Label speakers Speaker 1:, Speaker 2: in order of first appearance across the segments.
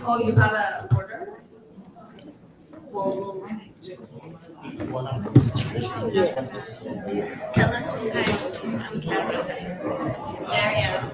Speaker 1: Oh, you have a order? Well, tell us some guys on camera. There, yeah.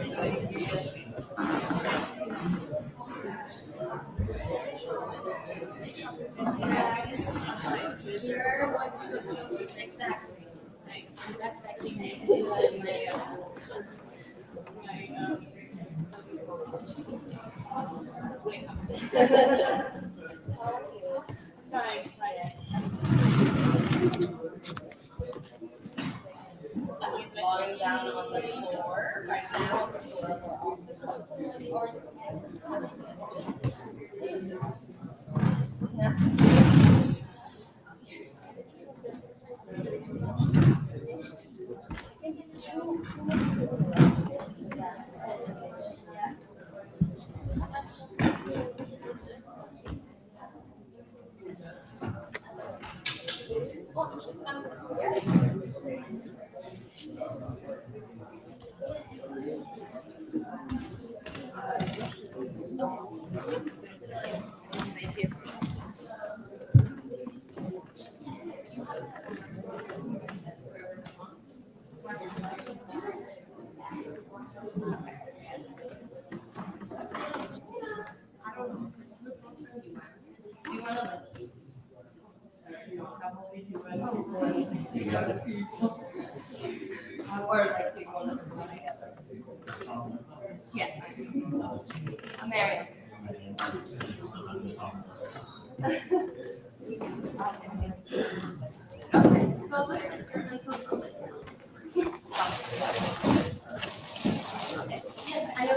Speaker 1: Lying down on the floor right now. Thank you. Or like people want to go together. Yes. I'm married. Okay, so let's your mental something. Okay. Yes, I know.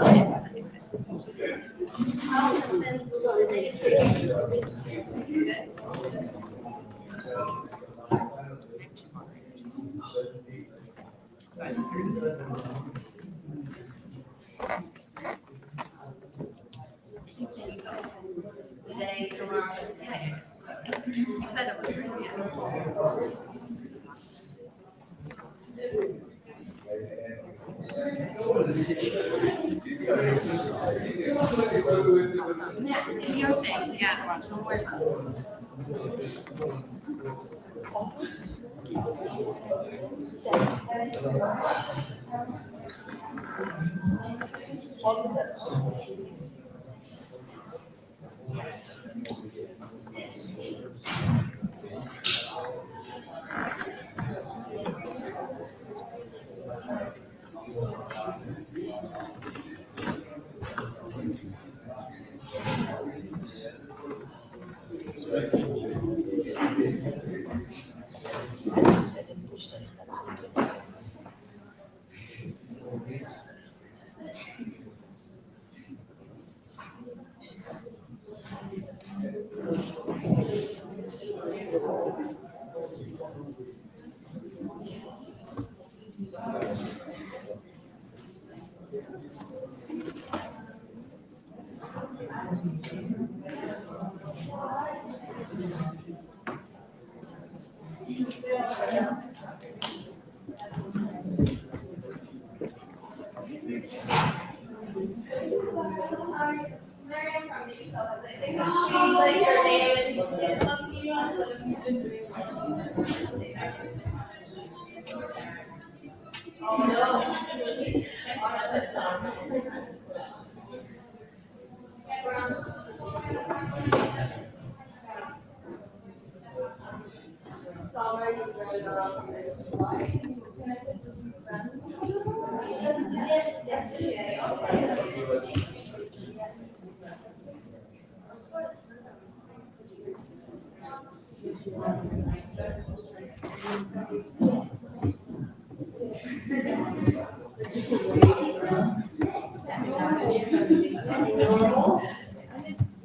Speaker 1: Okay. How has been the day for you? Good. Can you go today, tomorrow, yeah. You said it was pretty good. Yeah, do your thing, yeah, don't worry about it.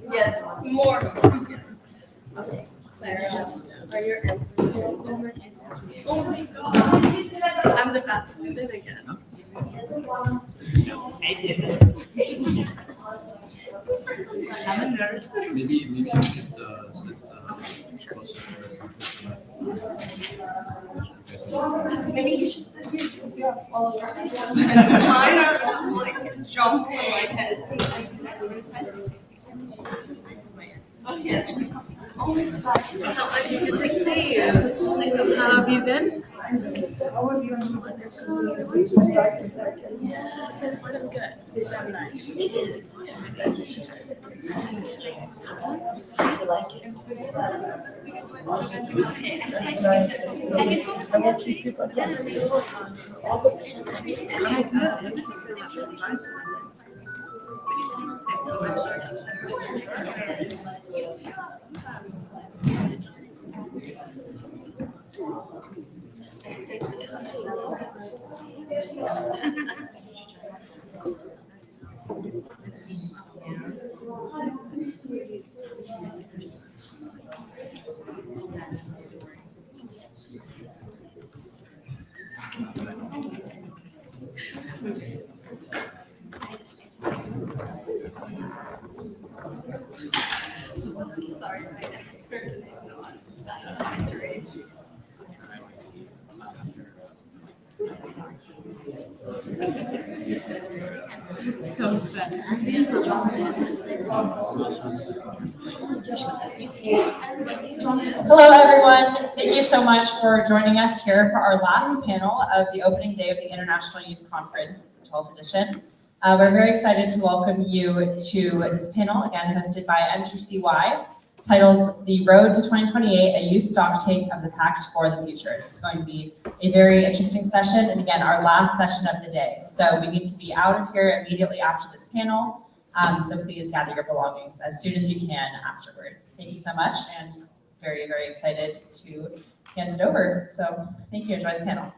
Speaker 1: Yes, more. Okay, Clara, are your answers? Oh my god, I'm the bad student again.
Speaker 2: No, I didn't. I'm a nerd.
Speaker 3: Maybe you should sit closer or something.
Speaker 1: Maybe you should sit here because you have all your mine are just like jump on my head. Oh, yes.
Speaker 2: Good to see you. How have you been? Yeah, it's been good. It's been nice. It is.
Speaker 1: Sorry, my answer is not satisfactory.
Speaker 2: It's so fun.
Speaker 4: Hello, everyone. Thank you so much for joining us here for our last panel of the opening day of the International Youth Conference, 12th edition. We're very excited to welcome you to this panel, again hosted by MGCY, titled The Road to 2028, a Youth Stocktake of the Pact for the Future. It's going to be a very interesting session, and again, our last session of the day. So we need to be out of here immediately after this panel, so please gather your belongings as soon as you can afterward. Thank you so much, and very, very excited to hand it over. So thank you, enjoy the panel.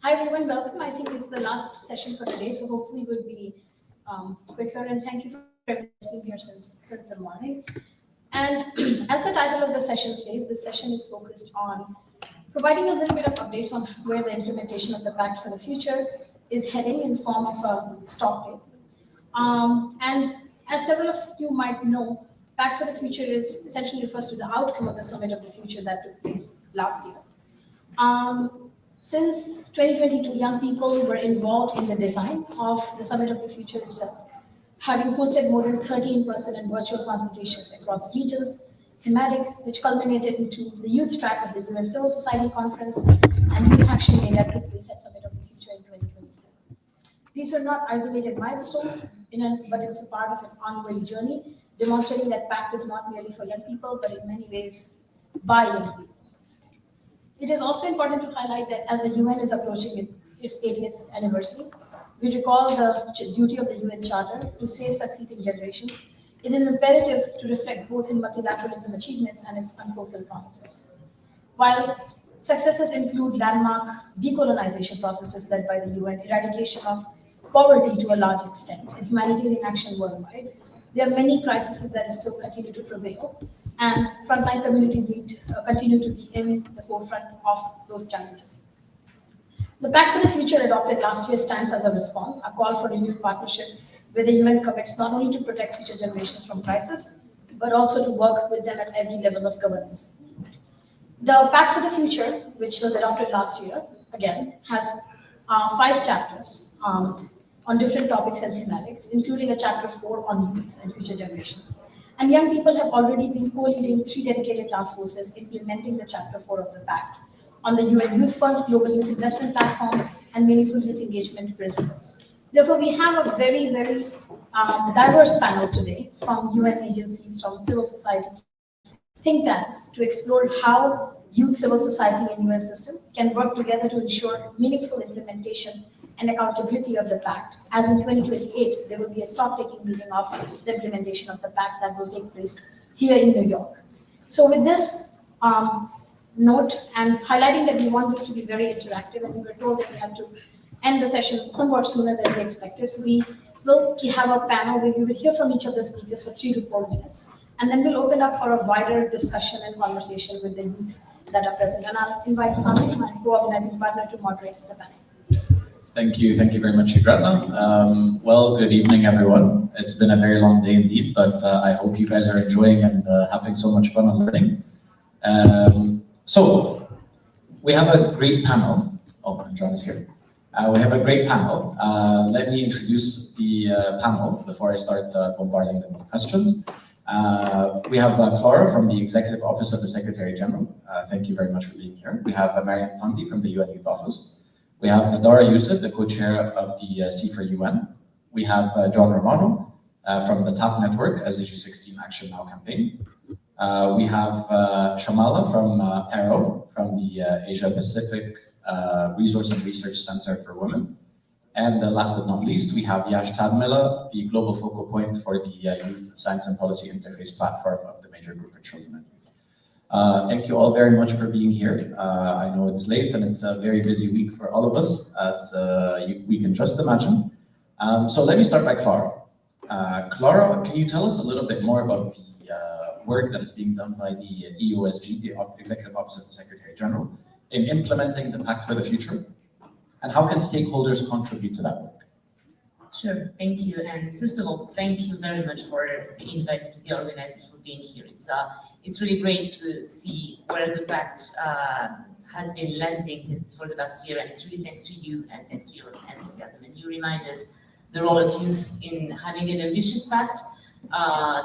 Speaker 5: Hi everyone, welcome. I think it's the last session for today, so hopefully we'll be quicker. And thank you for being here since the morning. And as the title of the session says, this session is focused on providing a little bit of updates on where the implementation of the Pact for the Future is heading in form of a stocktake. And as several of you might know, Pact for the Future is essentially refers to the outcome of the Summit of the Future that took place last year. Since 2022, young people were involved in the design of the Summit of the Future itself, having hosted more than 13 in-person and virtual consultations across regions, thematics, which culminated into the youth track of the UN Civil Society Conference and Youth Action Day that took place at Summit of the Future in 2024. These are not isolated milestones, but it's a part of an ongoing journey, demonstrating that Pact is not merely for young people, but in many ways by young people. It is also important to highlight that as the UN is approaching its 80th anniversary, we recall the duty of the UN Charter to save succeeding generations. It is imperative to reflect both in multilateralism achievements and its unfulfilled promises. While successes include landmark decolonization processes led by the UN, eradication of poverty to a large extent, and humanitarian action worldwide, there are many crises that still continue to prevail, and frontline communities need continue to be in the forefront of those challenges. The Pact for the Future adopted last year stands as a response, a call for renewed partnership where the UN commits not only to protect future generations from crisis, but also to work with them at every level of governance. The Pact for the Future, which was adopted last year, again, has 5 chapters on different topics and thematics, including a chapter 4 on youth and future generations. And young people have already been co-leading 3 dedicated task forces implementing the chapter 4 of the Pact on the UN Youth Fund, Global Youth Investment Platform, and meaningful youth engagement principles. Therefore, we have a very, very diverse panel today from UN agencies, from civil society, think tanks to explore how youth, civil society, and UN system can work together to ensure meaningful implementation and accountability of the Pact. As in 2028, there will be a stock-taking meeting of the implementation of the Pact that will take place here in New York. So with this note and highlighting that we want this to be very interactive, and we were told that we have to end the session somewhat sooner than we expected, so we We'll have a panel where we will hear from each of the speakers for 3 to 4 minutes, and then we'll open up for a wider discussion and conversation with the youth that are present. And I'll invite Sami, my co-organizing partner, to moderate the panel.
Speaker 6: Thank you very much, Gretna. Well, good evening, everyone. It's been a very long day indeed, but I hope you guys are enjoying and having so much fun and learning. So, we have a great panel. Oh, and John is here. We have a great panel. Let me introduce the panel before I start bombarding them with questions. We have Clara from the Executive Office of the Secretary General. Thank you very much for being here. We have Mariam Pandi from the UN Youth Office. We have Nadara Youssef, the co-chair of the C4UN. We have John Romano from the TAP Network, SDG 16 Action Now campaign. We have Shamala from ARROW, from the Asia Pacific Resource and Research Center for Women. And last but not least, we have Yash Tadmila, the global focal point for the Youth Science and Policy Interface platform of the Major Group for Children and Youth. Thank you all very much for being here. I know it's late and it's a very busy week for all of us, as we can just imagine. So let me start by Clara. Clara, can you tell us a little bit more about the work that is being done by the EOSG, the Executive Office of the Secretary General, in implementing the Pact for the Future? And how can stakeholders contribute to that work?
Speaker 2: Sure, thank you. And first of all, thank you very much for the invite to the organizers for being here. It's really great to see where the Pact has been landing for the past year, and it's really thanks to you and thanks to your enthusiasm. And you reminded the role of youth in having an ambitious Pact.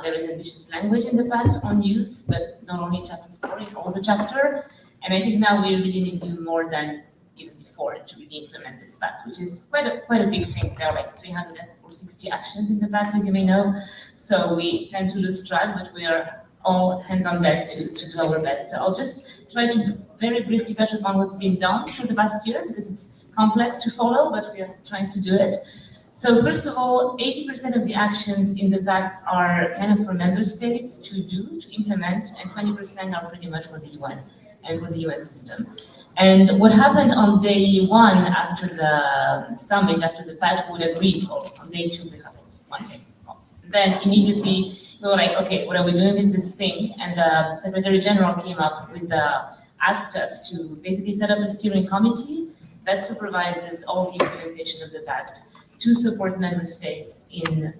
Speaker 2: There is ambitious language in the Pact on youth, but not only in chapter 4, in all the chapter. And I think now we really need to do more than even before to really implement this Pact, which is quite a big thing. There are like 360 actions in the Pact, as you may know. So we tend to lose track, but we are all hands on deck to do our best. So I'll just try to very briefly touch upon what's been done for the past year, because it's complex to follow, but we are trying to do it. So first of all, 80% of the actions in the Pact are kind of for member states to do, to implement, and 20% are pretty much for the UN and for the UN system. And what happened on day 1 after the summit, after the Pact would agree, or on day 2 we have it, one day. Then immediately we were like, okay, what are we doing with this thing? And the Secretary General came up with asked us to basically set up a steering committee that supervises all the implementation of the Pact to support member states in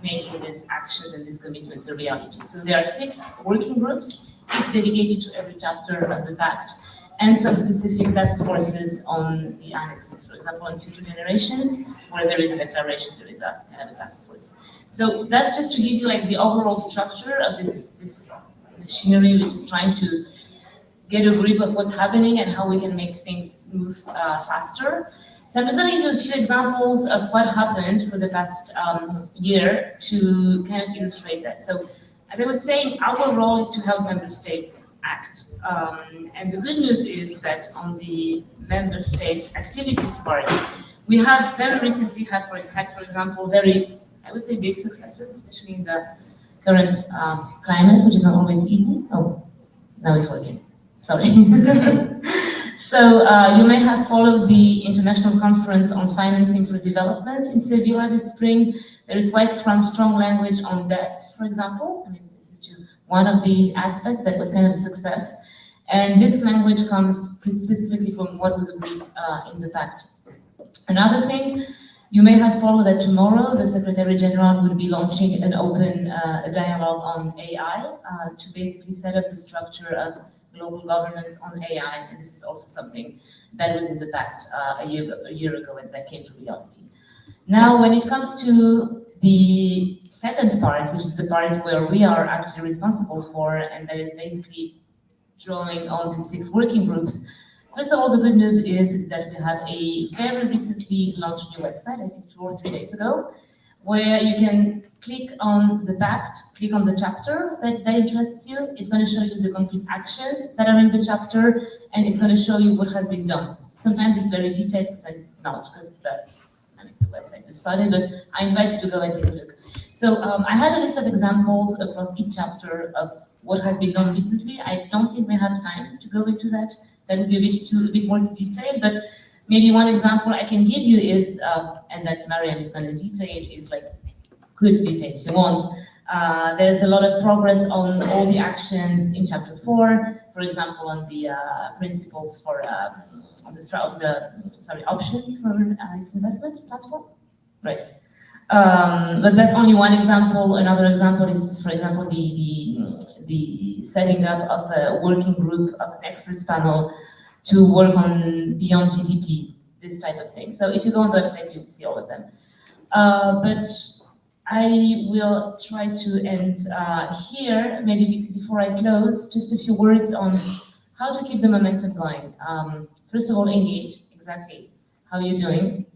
Speaker 2: making these actions and these commitments a reality. So there are 6 working groups, each dedicated to every chapter of the Pact, and some specific task forces on the annexes. For example, on future generations, where there is a declaration, there is a kind of a task force. So that's just to give you like the overall structure of this machinery, which is trying to get a grip of what's happening and how we can make things move faster. So I'm just going to give you a few examples of what happened for the past year to kind of illustrate that. So as I was saying, our role is to help member states act. And the good news is that on the member states activities part, we have very recently had, for example, very, I would say, big successes, especially in the current climate, which is not always easy. Oh, now it's working. Sorry. So you may have followed the International Conference on Financing for Development in Sevilla this spring. There is quite strong language on debt, for example. I mean, this is just one of the aspects that was kind of a success. And this language comes specifically from what was agreed in the Pact. Another thing, you may have followed that tomorrow the Secretary General will be launching an open dialogue on AI to basically set up the structure of global governance on AI, and this is also something that was in the Pact a year ago, and that came to reality. Now, when it comes to the second part, which is the part where we are actually responsible for, and that is basically drawing all these 6 working groups. First of all, the good news is that we have a very recently launched new website, I think 2 or 3 days ago, where you can click on the Pact, click on the chapter that interests you. It's going to show you the concrete actions that are in the chapter, and it's going to show you what has been done. Sometimes it's very detailed, sometimes it's not, because it's the website just started, but I invite you to go and take a look. So I had a list of examples across each chapter of what has been done recently. I don't think we have time to go into that. That would be a bit more detailed, but Maybe one example I can give you is, and that Mariam is going to detail, is like good detail if you want. There's a lot of progress on all the actions in chapter 4, for example, on the principles for options for investment platform, right? But that's only one example. Another example is, for example, the setting up of a working group of an experts panel to work on beyond GDP, this type of thing. So if you go on the website, you'll see all of them. But I will try to end here. Maybe before I close, just a few words on how to keep the momentum going. First of all, engage, exactly. How are you doing?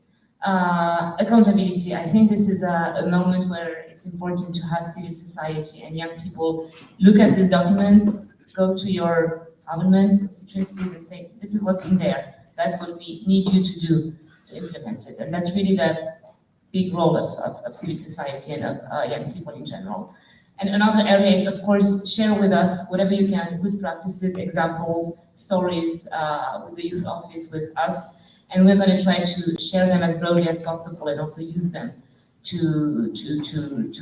Speaker 2: Accountability. I think this is a moment where it's important to have civil society and young people look at these documents, go to your governments, constituencies, and say, this is what's in there. That's what we need you to do to implement it. And that's really the big role of civil society and of young people in general. And another area is, of course, share with us whatever you can, good practices, examples, stories with the youth office, with us. And we're going to try to share them as broadly as possible and also use them to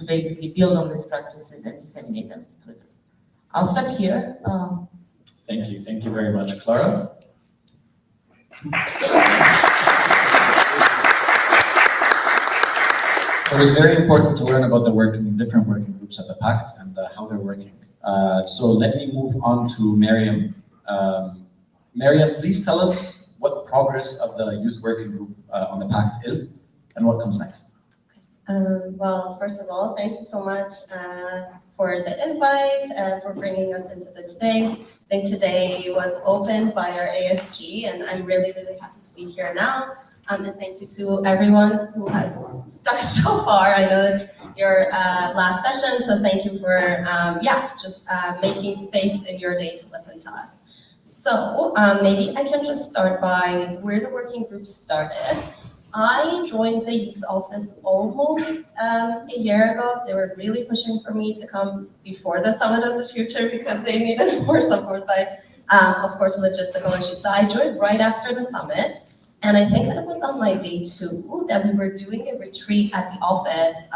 Speaker 2: basically build on these practices and disseminate them further. I'll stop here.
Speaker 6: Thank you very much, Clara. So it's very important to learn about the different working groups at the Pact and how they're working. So let me move on to Mariam. Mariam, please tell us what progress of the youth working group on the Pact is and what comes next.
Speaker 1: Well, first of all, thank you so much for the invite, for bringing us into this space. I think today was opened by our ASG, and I'm really, really happy to be here now. And thank you to everyone who has stuck so far. I know it's your last session, so thank you for just making space in your day to listen to us. So maybe I can just start by where the working group started. I joined the youth office almost a year ago. They were really pushing for me to come before the Summit of the Future because they needed more support by, of course, logistical issues. So I joined right after the summit. And I think it was on my day 2 that we were doing a retreat at the office,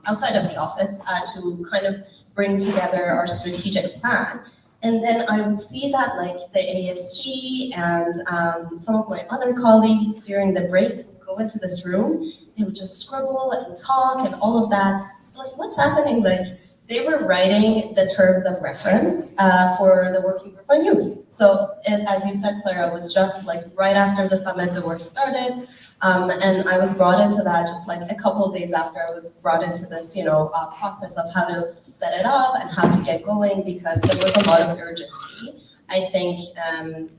Speaker 1: outside of the office, to kind of bring together our strategic plan. And then I would see that like the ASG and some of my other colleagues during the breaks would go into this room, they would just scribble and talk and all of that. Like, what's happening? Like, they were writing the terms of reference for the working group on youth. So, as you said, Clara, it was just like right after the summit, the work started. And I was brought into that just like a couple of days after I was brought into this, process of how to set it up and how to get going, because there was a lot of urgency, I think,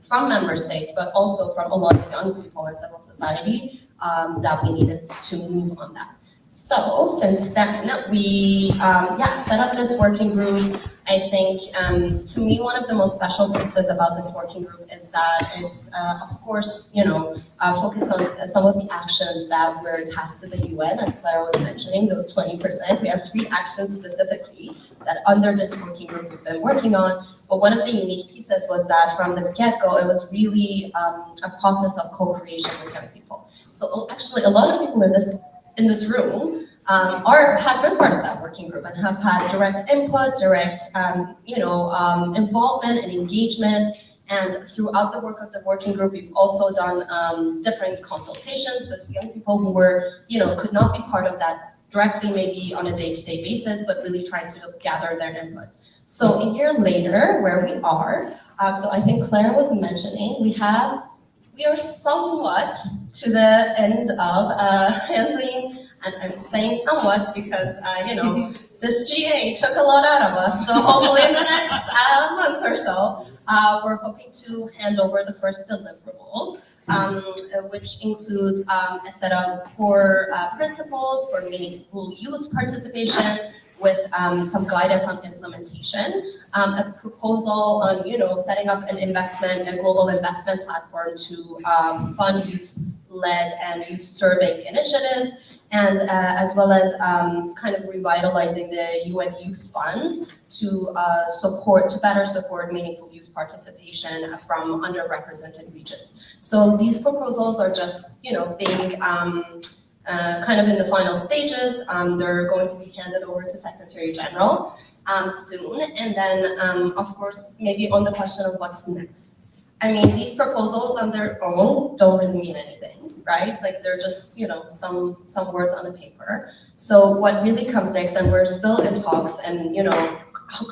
Speaker 1: from member states, but also from a lot of young people in civil society, that we needed to move on that. So since then, we set up this working group. I think, to me, one of the most special pieces about this working group is that it's, of course, focused on some of the actions that were tasked to the UN, as Clara was mentioning, those 20%. We have 3 actions specifically that under this working group we've been working on. But one of the unique pieces was that from the get-go, it was really a process of co-creation with young people. So actually, a lot of people in this room have been part of that working group and have had direct input, direct involvement and engagement. And throughout the work of the working group, we've also done different consultations with young people who were, could not be part of that directly, maybe on a day-to-day basis, but really tried to gather their input. So a year later, where we are, so I think Claire was mentioning, we are somewhat to the end of handling. And I'm saying somewhat because, this GA took a lot out of us. So hopefully in the next month or so, we're hoping to hand over the first deliverables, which includes a set of core principles for meaningful youth participation with some guidance on implementation, a proposal on, setting up a global investment platform to fund youth-led and youth-serving initiatives, and as well as kind of revitalizing the UN Youth Fund to better support meaningful youth participation from underrepresented regions. So these proposals are just, being kind of in the final stages. They're going to be handed over to Secretary General soon, and then of course maybe on the question of what's next. I mean, these proposals on their own don't really mean anything, right? Like they're just, some words on a paper. So what really comes next, and we're still in talks and,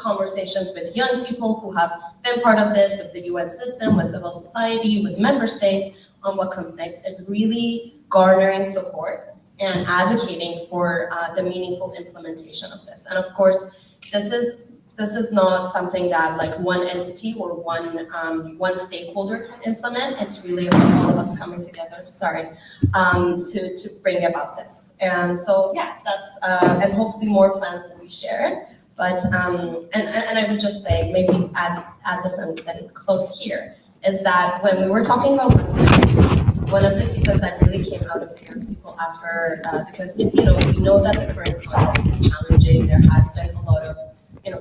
Speaker 1: conversations with young people who have been part of this, with the UN system, with civil society, with member states, on what comes next is really garnering support and advocating for the meaningful implementation of this. And of course, this is not something that like one entity or one stakeholder can implement. It's really about all of us coming together, to bring about this. And so, yeah, that's, and hopefully more plans will be shared. But, and I would just say, maybe add this and close here, is that when we were talking about one of the pieces that really came out of young people after, because, we know that the current context is challenging. There has been a lot of,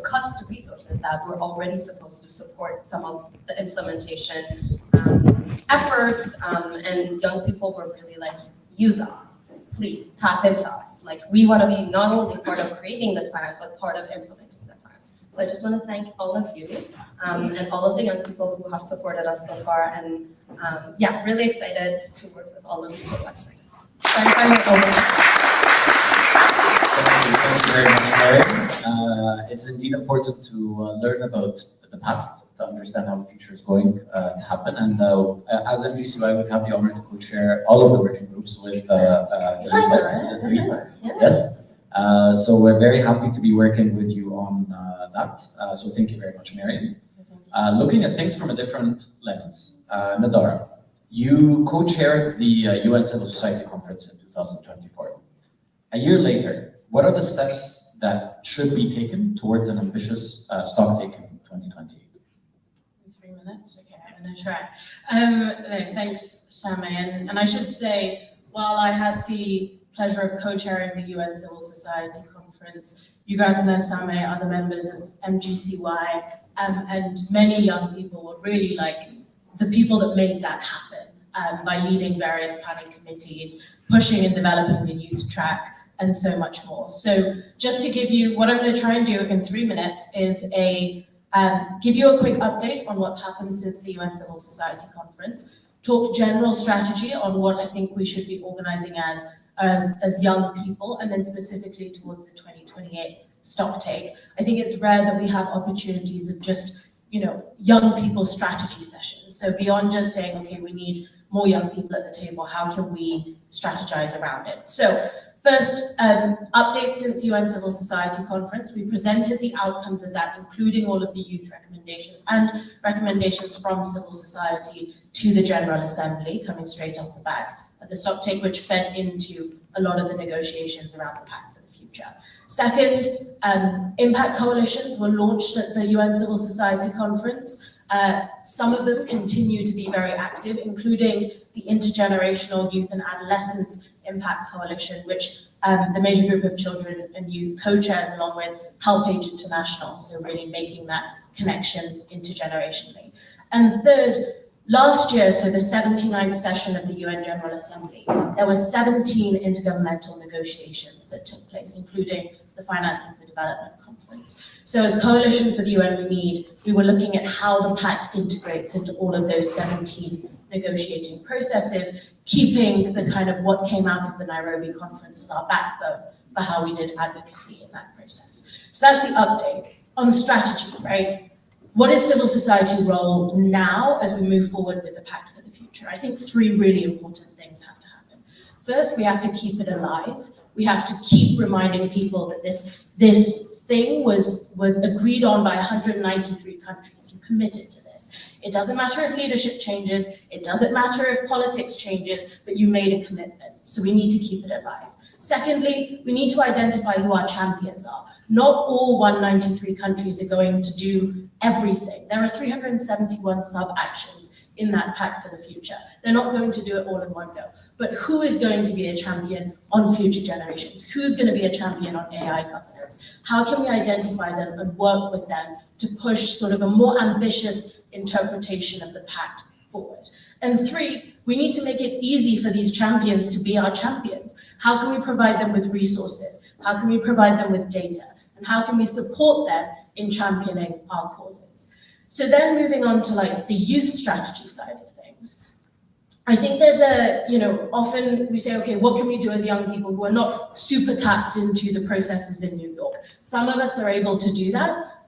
Speaker 1: cuts to resources that were already supposed to support some of the implementation efforts, and young people were really like, use us, please tap into us. Like, we want to be not only part of creating the plan, but part of implementing the plan. So I just want to thank all of you and all of the young people who have supported us so far, and yeah, really excited to work with all of you for what's next. Sorry if I went over.
Speaker 6: Thank you very much, Mary. It's indeed important to learn about the past to understand how the future is going to happen. And as MGCY, we've had the honor to co-chair all of the working groups with the three. Yes. So we're very happy to be working with you on that. So thank you very much, Mary. Looking at things from a different lens, Nadara, you co-chaired the UN Civil Society Conference in 2024. A year later, what are the steps that should be taken towards an ambitious Stocktake in 2028?
Speaker 4: 3 minutes? Okay, I'm gonna try. No, thanks, Sameh. And I should say, while I had the pleasure of co-chairing the UN Civil Society Conference, you guys know Sameh, other members of MGCY, and many young people were really like the people that made that happen by leading various planning committees, pushing and developing the youth track, and so much more. So just to give you, what I'm going to try and do in 3 minutes is give you a quick update on what's happened since the UN Civil Society Conference, talk general strategy on what I think we should be organizing as young people, and then specifically towards the 2028 Stocktake. I think it's rare that we have opportunities of just, young people strategy sessions. So beyond just saying, okay, we need more young people at the table, how can we strategize around it? So first, update since UN Civil Society Conference. We presented the outcomes of that, including all of the youth recommendations and recommendations from civil society to the General Assembly, coming straight off the back of the Stocktake, which fed into a lot of the negotiations around the Pact for the future. Second, impact coalitions were launched at the UN Civil Society Conference. Some of them continue to be very active, including the Intergenerational Youth and Adolescence Impact Coalition, which the major group of children and youth co-chairs along with Help Age International, so really making that connection intergenerationally. And third, last year, so the 79th session of the UN General Assembly, there were 17 intergovernmental negotiations that took place, including the Financing for Development Conference. So as Coalition for the UN we were looking at how the Pact integrates into all of those 17 negotiating processes, keeping the kind of what came out of the Nairobi conference as our backbone for how we did advocacy in that process. So that's the update. On strategy, right? What is civil society role now as we move forward with the Pact for the future? I think 3 really important things have to happen. First, we have to keep it alive. We have to keep reminding people that this thing was agreed on by 193 countries who committed to this. It doesn't matter if leadership changes, it doesn't matter if politics changes, but you made a commitment. So we need to keep it alive. Secondly, we need to identify who our champions are. Not all 193 countries are going to do everything. There are 371 sub-actions
Speaker 7: in that Pact for the Future. They're not going to do it all in one go. But who is going to be a champion on future generations? Who's going to be a champion on AI governance? How can we identify them and work with them to push sort of a more ambitious interpretation of the Pact forward? And 3, we need to make it easy for these champions to be our champions. How can we provide them with resources? How can we provide them with data? And how can we support them in championing our causes? So then moving on to like the youth strategy side of things, I think there's often we say, okay, what can we do as young people who are not super tapped into the processes in New York? Some of us are able to do that,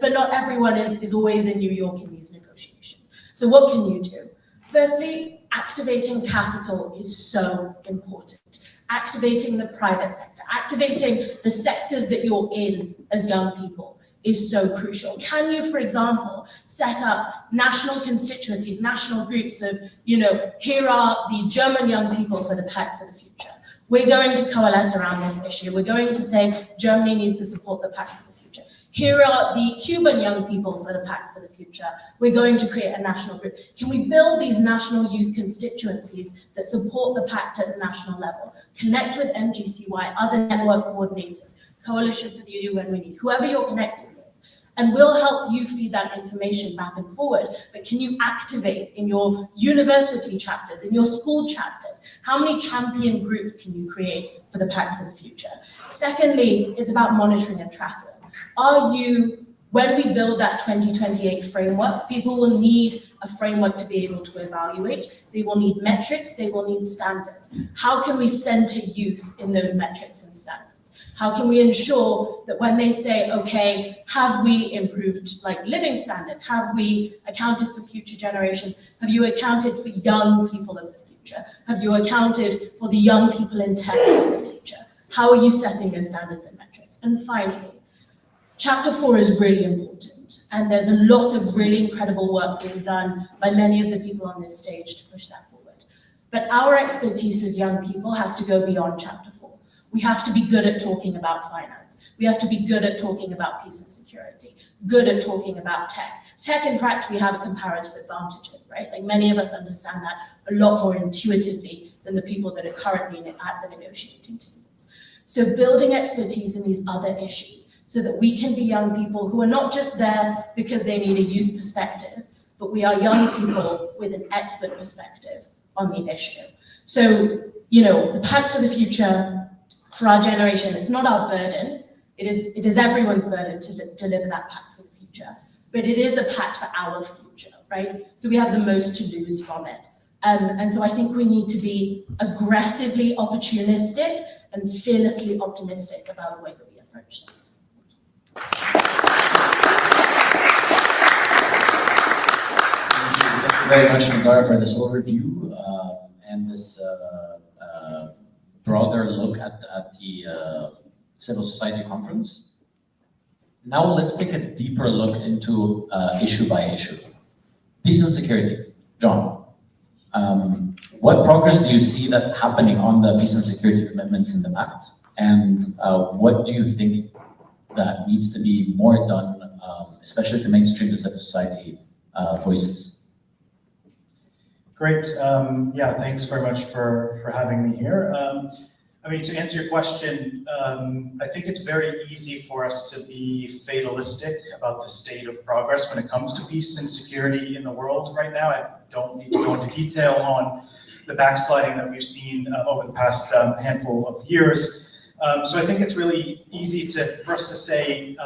Speaker 7: but not everyone is always in New York in these negotiations. So what can you do? Firstly, activating capital is so important. Activating the private sector, activating the sectors that you're in as young people is so crucial. Can you, for example, set up national constituencies, national groups of, here are the German young people for the Pact for the Future. We're going to coalesce around this issue. We're going to say Germany needs to support the Pact for the Future. Here are the Cuban young people for the Pact for the Future. We're going to create a national group. Can we build these national youth constituencies that support the Pact at the national level? Connect with MGCY, other network coordinators, Coalition for the UN We Need, whoever you're connected with. And we'll help you feed that information back and forward. But can you activate in your university chapters, in your school chapters? How many champion groups can you create for the Pact for the Future? Secondly, it's about monitoring and tracking. When we build that 2028 framework, people will need a framework to be able to evaluate. They will need metrics, they will need standards. How can we center youth in those metrics and standards? How can we ensure that when they say, okay, have we improved living standards? Have we accounted for future generations? Have you accounted for young people of the future? Have you accounted for the young people in tech of the future? How are you setting those standards and metrics? And finally, Chapter 4 is really important, and there's a lot of really incredible work being done by many of the people on this stage to push that forward. But our expertise as young people has to go beyond Chapter 4. We have to be good at talking about finance. We have to be good at talking about peace and security, good at talking about tech. Tech, in fact, we have a comparative advantage in, right? Many of us understand that a lot more intuitively than the people that are currently at the negotiating tables. So building expertise in these other issues, so that we can be young people who are not just there because they need a youth perspective, but we are young people with an expert perspective on the issue. So, the Pact for the Future, for our generation, it's not our burden. It is everyone's burden to deliver that Pact for the Future, but it is a pact for our future, right? So we have the most to lose from it. And so I think we need to be aggressively opportunistic and fearlessly optimistic about the way that we approach this.
Speaker 6: Thank you very much, Nandara, for this overview and this broader look at the civil society conference. Now let's take a deeper look into issue by issue. Peace and security. John, what progress do you see that happening on the peace and security commitments in the Pact? And what do you think that needs to be more done, especially to mainstream the civil society voices?
Speaker 8: Great. Yeah, thanks very much for having me here. To answer your question, I think it's very easy for us to be fatalistic about the state of progress when it comes to peace and security in the world right now. I don't need to go into detail on the backsliding that we've seen over the past handful of years. So I think it's really easy for us to say,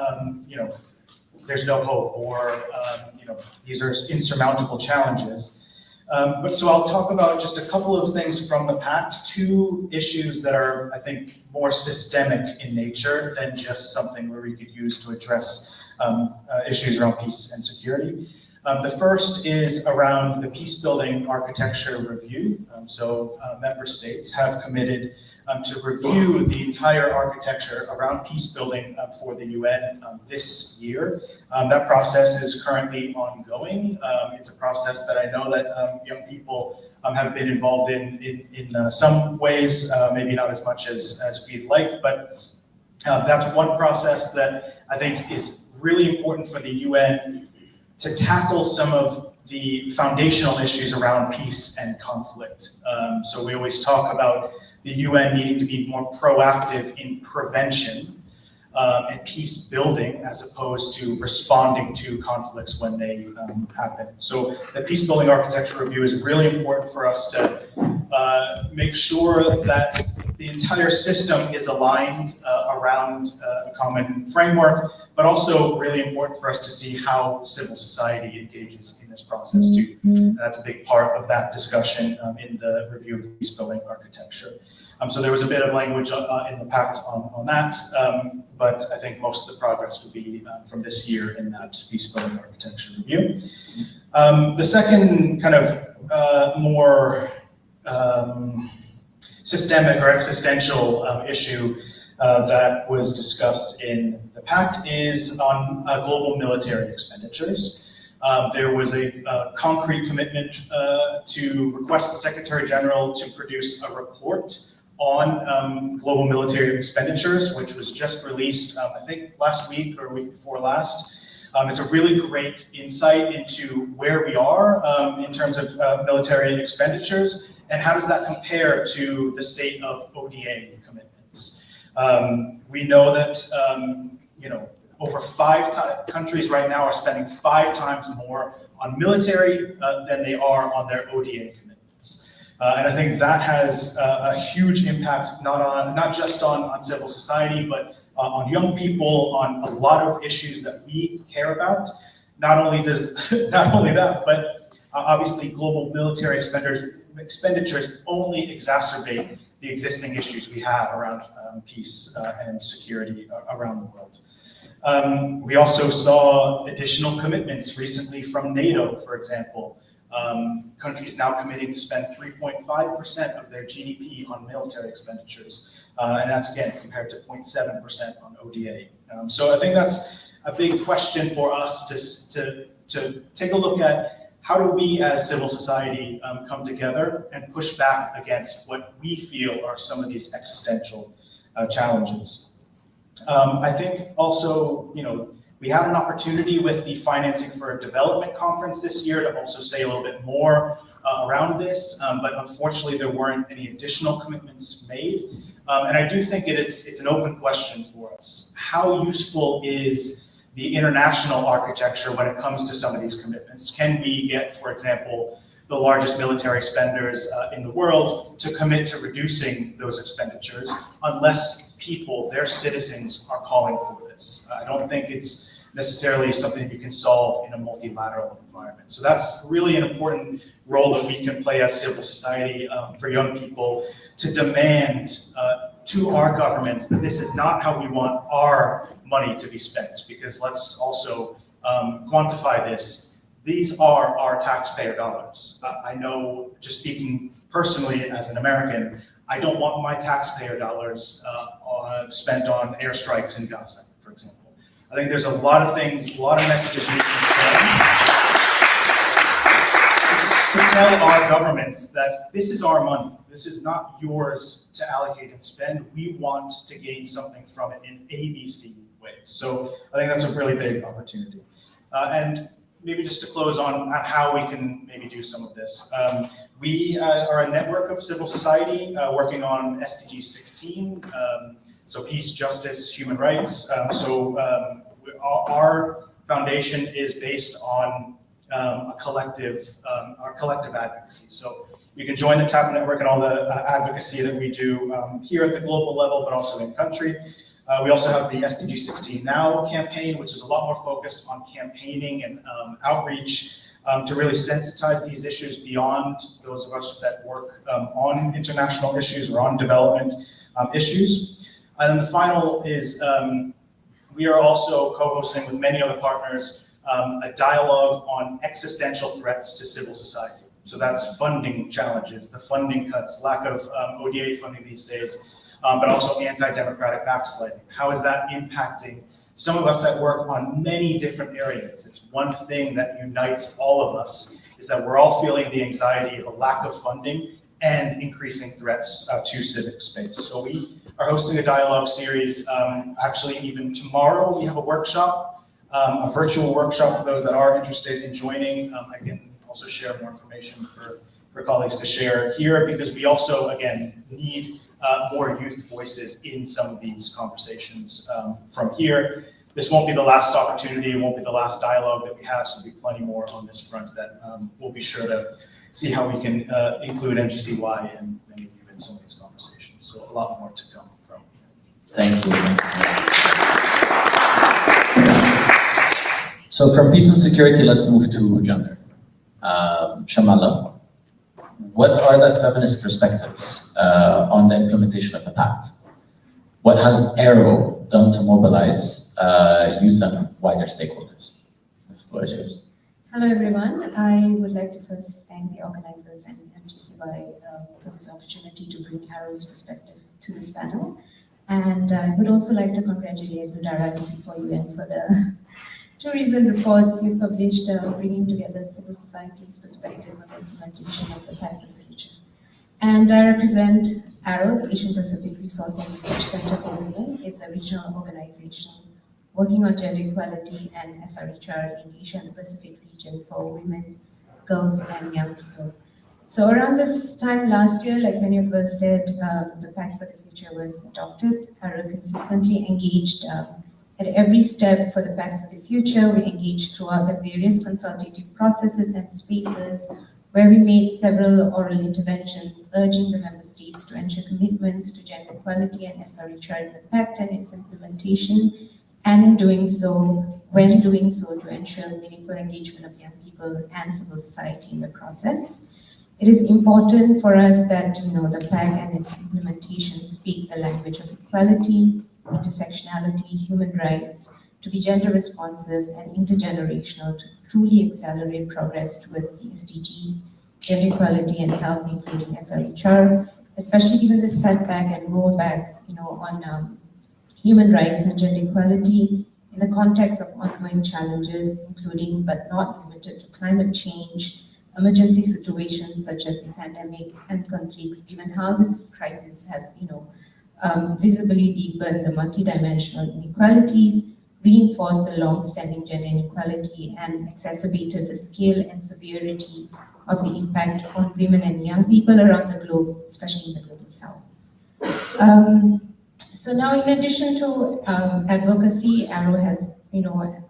Speaker 8: there's no hope, or these are insurmountable challenges. So I'll talk about just a couple of things from the Pact, 2 issues that are, I think, more systemic in nature than just something where we could use to address issues around peace and security. The first is around the peace-building architecture review. Member states have committed to review the entire architecture around peace building for the UN this year. That process is currently ongoing. It's a process that I know that young people have been involved in some ways, maybe not as much as we'd like, but that's one process that I think is really important for the UN to tackle some of the foundational issues around peace and conflict. So we always talk about the UN needing to be more proactive in prevention and peace building as opposed to responding to conflicts when they happen. So the peace building architecture review is really important for us to make sure that the entire system is aligned around a common framework, but also really important for us to see how civil society engages in this process too. And that's a big part of that discussion in the review of the peace building architecture. So there was a bit of language in the Pact on that, but I think most of the progress will be from this year in that peace building architecture review. The second kind of more systemic or existential issue that was discussed in the Pact is on global military expenditures. There was a concrete commitment to request the Secretary General to produce a report on global military expenditures, which was just released, I think last week or week before last. It's a really great insight into where we are in terms of military expenditures and how does that compare to the state of ODA commitments. We know that over countries right now are spending 5 times more on military than they are on their ODA commitments. And I think that has a huge impact not just on civil society, but on young people, on a lot of issues that we care about. Not only that, but obviously global military expenditures only exacerbate the existing issues we have around peace and security around the world. We also saw additional commitments recently from NATO, for example. Countries now committing to spend 3.5% of their GDP on military expenditures. And that's again compared to 0.7% on ODA. So I think that's a big question for us to take a look at. How do we as civil society come together and push back against what we feel are some of these existential challenges? I think also, we have an opportunity with the Financing for Development conference this year to also say a little bit more around this, but unfortunately there weren't any additional commitments made. And I do think it's an open question for us. How useful is the international architecture when it comes to some of these commitments? Can we get, for example, the largest military spenders in the world to commit to reducing those expenditures unless people, their citizens, are calling for this? I don't think it's necessarily something you can solve in a multilateral environment. So that's really an important role that we can play as civil society for young people to demand to our governments that this is not how we want our money to be spent, because let's also quantify this. These are our taxpayer dollars. I know, just speaking personally as an American, I don't want my taxpayer dollars spent on airstrikes in Gaza, for example. I think there's a lot of things, a lot of messages we can send to tell our governments that this is our money. This is not yours to allocate and spend. We want to gain something from it in ABC ways. So I think that's a really big opportunity. And maybe just to close on how we can maybe do some of this. We are a network of civil society working on SDG 16, so peace, justice, human rights. Our foundation is based on our collective advocacy. So you can join the TAP network and all the advocacy that we do here at the global level, but also in country. We also have the SDG 16 Now campaign, which is a lot more focused on campaigning and outreach to really sensitize these issues beyond those of us that work on international issues or on development issues. And then the final is we are also co-hosting with many other partners a dialogue on existential threats to civil society. So that's funding challenges, the funding cuts, lack of ODA funding these days, but also anti-democratic backsliding. How is that impacting some of us that work on many different areas? It's one thing that unites all of us is that we're all feeling the anxiety of a lack of funding and increasing threats to civic space. So we are hosting a dialogue series. Actually, even tomorrow we have a workshop, a virtual workshop for those that are interested in joining. I can also share more information for colleagues to share here, because we also, again, need more youth voices in some of these conversations from here. This won't be the last opportunity, it won't be the last dialogue that we have, so there'll be plenty more on this front that we'll be sure to see how we can include MGCY and many of you in some of these conversations. So a lot more to come from here.
Speaker 6: Thank you. So from peace and security, let's move to gender. Shamala, what are the feminist perspectives on the implementation of the Pact? What has Aero done to mobilize youth and wider stakeholders? The floor is yours.
Speaker 9: Hello everyone. I would like to first thank the organizers and MGCY for this opportunity to bring Aero's perspective to this panel. And I would also like to congratulate the Advocacy for UN for the two recent reports you published bringing together civil society's perspective on the implementation of the Pact of the Future. And I represent Aero, the Asian Pacific Resource and Research Center for Women. It's a regional organization working on gender equality and SRHR in Asia and the Pacific region for women, girls, and young people. So around this time last year, like many of us said, the Pact for the Future was adopted. Aero consistently engaged at every step for the Pact for the Future. We engaged throughout the various consultative processes and spaces where we made several oral interventions urging the member states to ensure commitments to gender equality and SRHR in the Pact and its implementation, and in doing so, when doing so, to ensure meaningful engagement of young people and civil society in the process. It is important for us that the Pact and its implementation speak the language of equality, intersectionality, human rights, to be gender responsive and intergenerational to truly accelerate progress towards the SDGs, gender equality and health, including SRHR, especially given the setback and rollback, on human rights and gender equality in the context of ongoing challenges, including but not limited to climate change, emergency situations such as the pandemic and conflicts, given how this crisis have, visibly deepened the multidimensional inequalities, reinforced the long-standing gender inequality, and exacerbated the scale and severity of the impact on women and young people around the globe, especially in the global south. So now, in addition to advocacy, Aero has,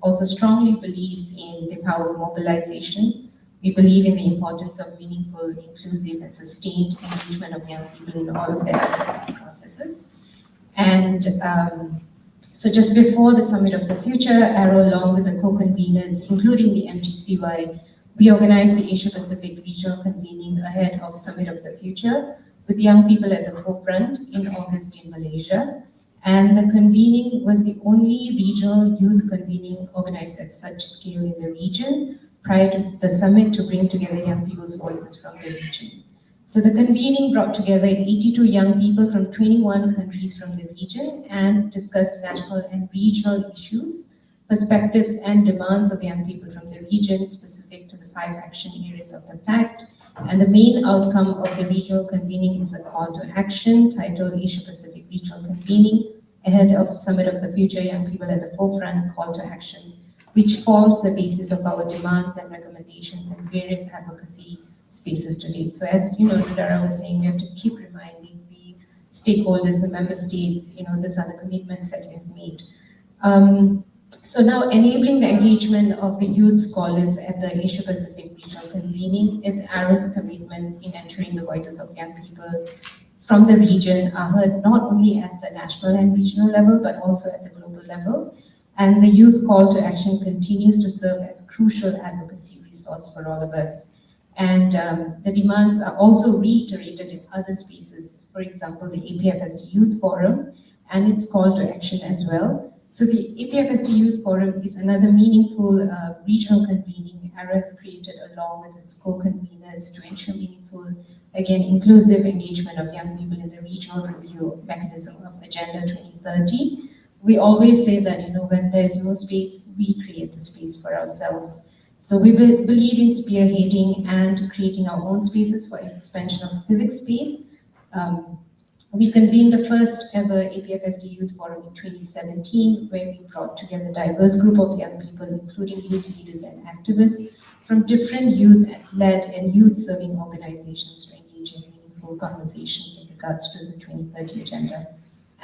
Speaker 9: also strongly believes in the power of mobilization. We believe in the importance of meaningful, inclusive, and sustained engagement of young people in all of their advocacy processes. And so just before the Summit of the Future, Aero, along with the co-conveners, including the MGCY, we organized the Asia Pacific regional convening ahead of Summit of the Future, with young people at the forefront in August in Malaysia. And the convening was the only regional youth convening organized at such scale in the region prior to the summit to bring together young people's voices from the region. So the convening brought together 82 young people from 21 countries from the region and discussed national and regional issues, perspectives and demands of young people from the region specific to the 5 action areas of the Pact. And the main outcome of the regional convening is a call to action titled Asia Pacific Regional Convening ahead of Summit of the Future, Young People at the Forefront Call to Action, which forms the basis of our demands and recommendations in various advocacy spaces to date. So as Dudara was saying, we have to keep reminding the stakeholders, the member states, these are the commitments that we have made. So now enabling the engagement of the youth scholars at the Asia Pacific Regional Convening is Aero's commitment in ensuring the voices of young people from the region are heard not only at the national and regional level, but also at the global level. And the youth call to action continues to serve as crucial advocacy resource for all of us. And the demands are also reiterated in other spaces. For example, the APFSD Youth Forum and its call to action as well. So the APFSD Youth Forum is another meaningful regional convening Aero has created along with its co-conveners to ensure meaningful, again, inclusive engagement of young people in the regional review mechanism of Agenda 2030. We always say that, when there's no space, we create the space for ourselves. So we believe in spearheading and creating our own spaces for expansion of civic space. We convened the first ever APFSD Youth Forum in 2017, where we brought together a diverse group of young people, including youth leaders and activists, from different youth-led and youth-serving organizations to engage in meaningful conversations in regards to the 2030 agenda.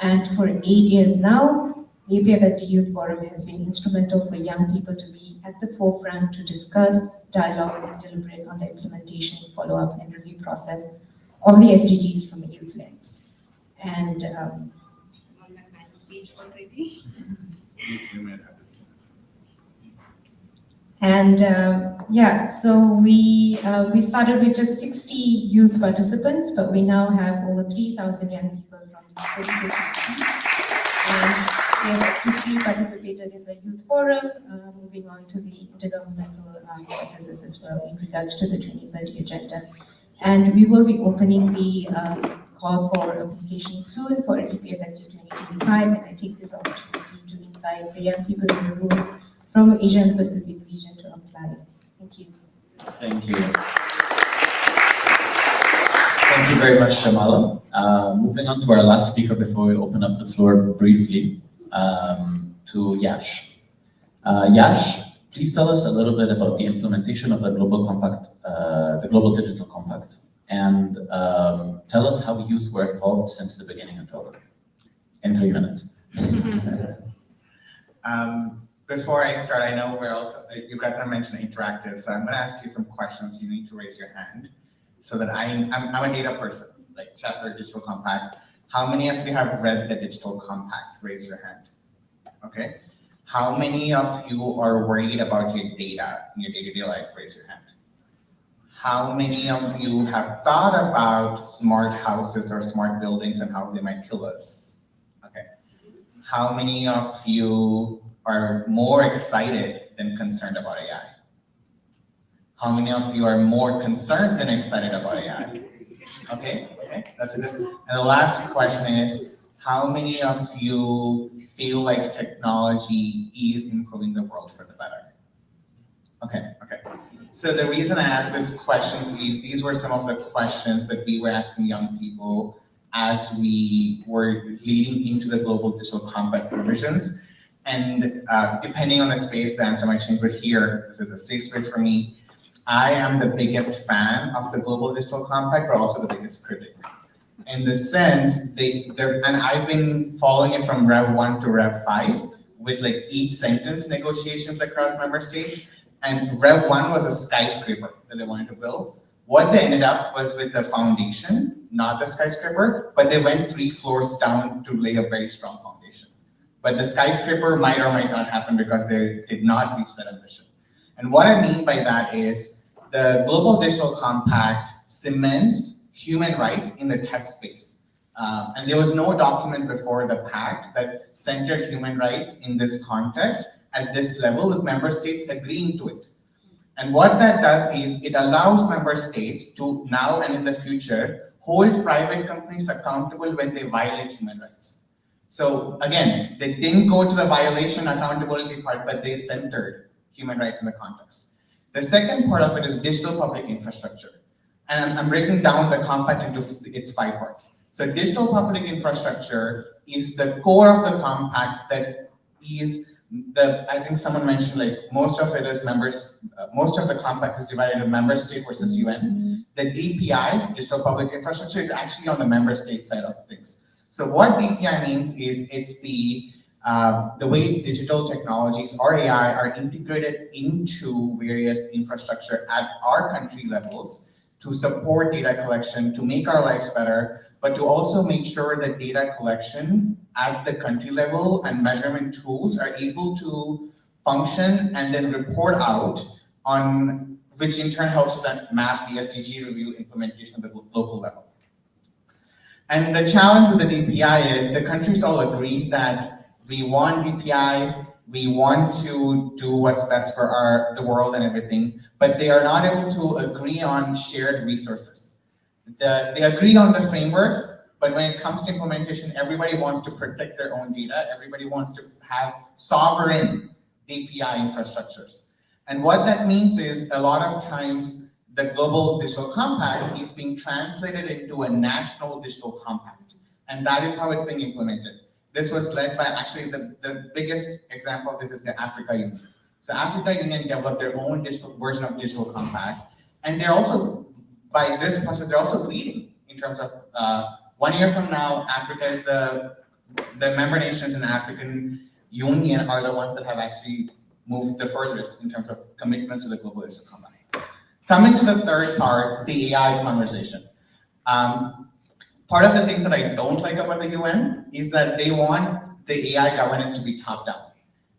Speaker 9: And for 8 years now, the APFSD Youth Forum has been instrumental for young people to be at the forefront to discuss, dialogue, and deliberate on the implementation, follow-up, and review process of the SDGs from a youth lens. And
Speaker 10: On that 9th page already.
Speaker 3: You might have to say.
Speaker 9: And yeah, so we started with just 60 youth participants, but we now have over 3,000 young people from 32 countries. And they have actively participated in the youth forum, moving on to the intergovernmental processes as well in regards to the 2030 agenda. And we will be opening the call for application soon for APFSD 2025, and I take this opportunity to invite the young people in the room from Asia and Pacific region to apply. Thank you.
Speaker 6: Thank you. Thank you very much, Shamala. Moving on to our last speaker before we open up the floor briefly to Yash. Yash, please tell us a little bit about the implementation of the Global Compact, the Global Digital Compact, and tell us how youth were involved since the beginning until now, in 3 minutes.
Speaker 11: Before I start, I know we're also, you got to mention interactive, so I'm going to ask you some questions. You need to raise your hand so that I'm a data person, like Chapter Digital Compact. How many of you have read the Digital Compact? Raise your hand. Okay. How many of you are worried about your data in your day-to-day life? Raise your hand. How many of you have thought about smart houses or smart buildings and how they might kill us? Okay. How many of you are more excited than concerned about AI? How many of you are more concerned than excited about AI? Okay, that's a good. And the last question is, how many of you feel like technology is improving the world for the better? Okay. So the reason I asked these questions is these were some of the questions that we were asking young people as we were leading into the Global Digital Compact provisions. And depending on the space, the answer might change, but here, this is a safe space for me. I am the biggest fan of the Global Digital Compact, but also the biggest critic. In the sense, and I've been following it from Rev 1 to Rev 5 with like each sentence negotiations across member states. And Rev 1 was a skyscraper that they wanted to build. What they ended up was with the foundation, not the skyscraper, but they went 3 floors down to lay a very strong foundation. But the skyscraper might or might not happen because they did not reach that ambition. And what I mean by that is the Global Digital Compact cements human rights in the tech space. And there was no document before the Pact that centered human rights in this context at this level with member states agreeing to it. And what that does is it allows member states to now and in the future hold private companies accountable when they violate human rights. So again, they didn't go to the violation accountability part, but they centered human rights in the context. The second part of it is digital public infrastructure. And I'm breaking down the compact into its 5 parts. So digital public infrastructure is the core of the compact that is I think someone mentioned like most of it is members, most of the compact is divided into member state versus UN. The DPI, digital public infrastructure, is actually on the member state side of things. So what DPI means is it's the way digital technologies or AI are integrated into various infrastructure at our country levels to support data collection, to make our lives better, but to also make sure that data collection at the country level and measurement tools are able to function and then report out on, which in turn helps us map the SDG review implementation at the local level. And the challenge with the DPI is the countries all agree that we want DPI, we want to do what's best for the world and everything, but they are not able to agree on shared resources. They agree on the frameworks, but when it comes to implementation, everybody wants to protect their own data. Everybody wants to have sovereign DPI infrastructures. And what that means is a lot of times the Global Digital Compact is being translated into a national digital compact. And that is how it's being implemented. This was led by actually the biggest example of this is the Africa Union. So Africa Union developed their own digital version of digital compact, and they're also, by this process, they're also leading in terms of 1 year from now, Africa is the member nations in the African Union are the ones that have actually moved the furthest in terms of commitments to the global digital compact. Coming to the third part, the AI conversation. Part of the things that I don't like about the UN is that they want the AI governance to be top down.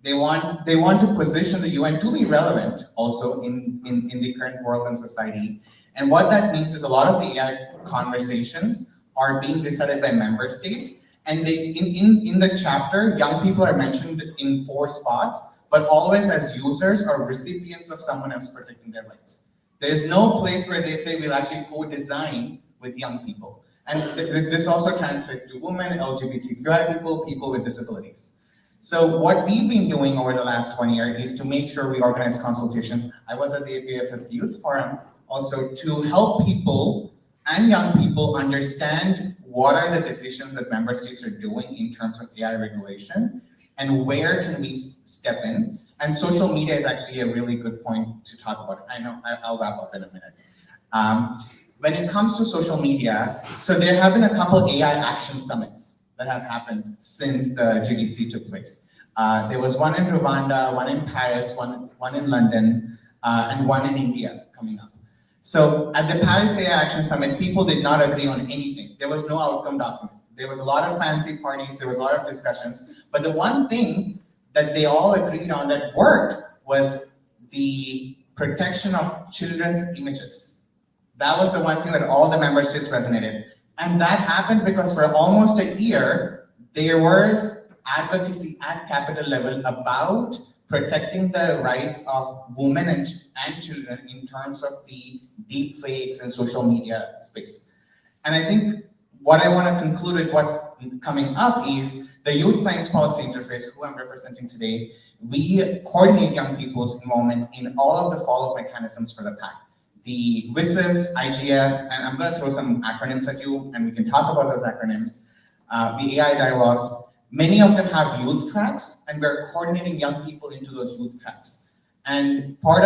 Speaker 11: They want to position the UN to be relevant also in the current world and society. And what that means is a lot of the AI conversations are being decided by member states. And they in the chapter, young people are mentioned in 4 spots, but always as users or recipients of someone else protecting their rights. There's no place where they say we'll actually co-design with young people. And this also translates to women, LGBTQI people, people with disabilities. So what we've been doing over the last 1 year is to make sure we organize consultations. I was at the APFS Youth Forum also to help people and young people understand what are the decisions that member states are doing in terms of AI regulation and where can we step in. And social media is actually a really good point to talk about. I know, I'll wrap up in a minute. When it comes to social media, so there have been a couple AI action summits that have happened since the GDC took place. There was one in Rwanda, one in Paris, one in London, and one in India coming up. So at the Paris AI Action Summit, people did not agree on anything. There was no outcome document. There was a lot of fancy parties, there was a lot of discussions, but the one thing that they all agreed on that worked was the protection of children's images. That was the one thing that all the member states resonated. And that happened because for almost a year, there was advocacy at capital level about protecting the rights of women and children in terms of the deep fakes and social media space. And I think what I want to conclude with what's coming up is the Youth Science Policy Interface, who I'm representing today. We coordinate young people's involvement in all of the follow-up mechanisms for the Pact. The WISS, IGF, and I'm going to throw some acronyms at you, and we can talk about those acronyms. The AI dialogues, many of them have youth tracks, and we're coordinating young people into those youth tracks. And for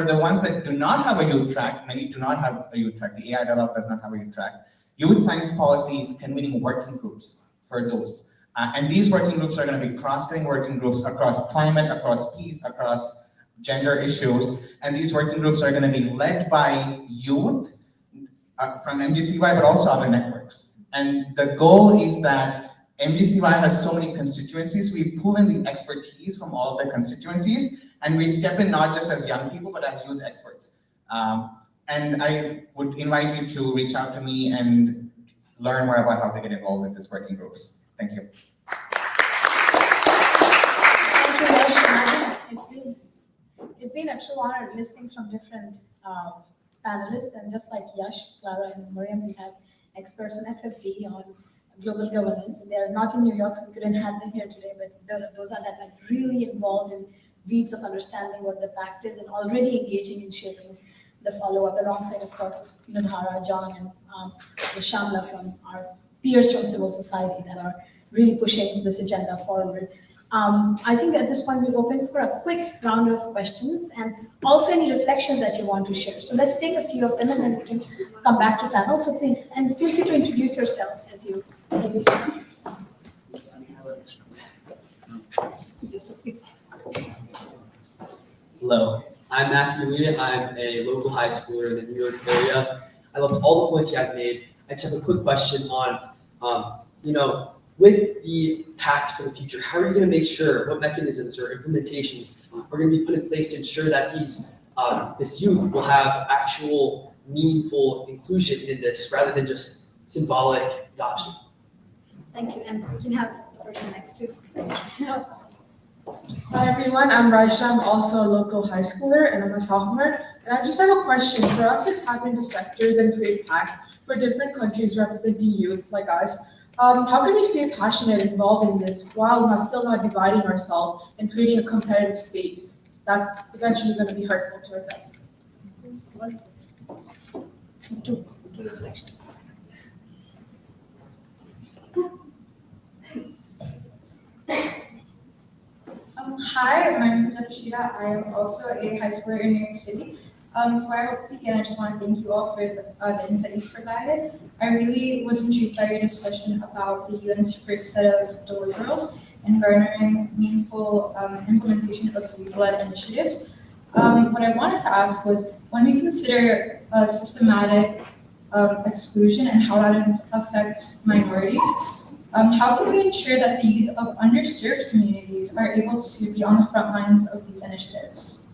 Speaker 11: the ones that do not have a youth track, many do not have a youth track, the AI dialogue does not have a youth track. Youth Science Policy is convening working groups for those. And these working groups are going to be cross-cutting working groups across climate, across peace, across gender issues, and these working groups are going to be led by youth from MGCY, but also other networks. And the goal is that MGCY has so many constituencies, we pull in the expertise from all of the constituencies, and we step in not just as young people, but as youth experts. And I would invite you to reach out to me and learn more about how to get involved with these working groups. Thank you.
Speaker 5: Thank you, it's been a true honor listening from different panelists, and just like Yash, Clara, and Mariam, we have experts on FFD on global governance. They're not in New York, so we couldn't have them here today, but those are that like really involved in weeds of understanding what the Pact is and already engaging in shaping the follow-up alongside, of course, Nidhara, John, and Shamla from our peers from civil society that are really pushing this agenda forward. I think at this point we're open for a quick round of questions and also any reflections that you want to share. So let's take a few of them and then we can come back to panel. So please, and feel free to introduce yourself as you
Speaker 12: Hello, I'm Matthew Lee. I'm a local high schooler in the New York area. I loved all the points you guys made. I just have a quick question on, with the Pact for the future, how are you going to make sure what mechanisms or implementations are going to be put in place to ensure that this youth will have actual meaningful inclusion in this rather than just symbolic adoption?
Speaker 5: Thank you, and we can have the person next to.
Speaker 13: Hi everyone, I'm Raisha. I'm also a local high schooler and I'm a sophomore. And I just have a question. For us to tap into sectors and create pacts for different countries representing youth like us, how can we stay passionate and involved in this while still not dividing ourselves and creating a competitive space that's eventually going to be hurtful towards us?
Speaker 5: Two reflections.
Speaker 14: Hi, my name is Akshita. I am also a high schooler in New York City. Before I begin, I just want to thank you all for the insight you provided. I really was intrigued by your discussion about the UN's first set of deliverables and garnering meaningful implementation of youth-led initiatives. What I wanted to ask was, when we consider systematic exclusion and how that affects minorities, how can we ensure that the youth of underserved communities are able to be on the front lines of these initiatives?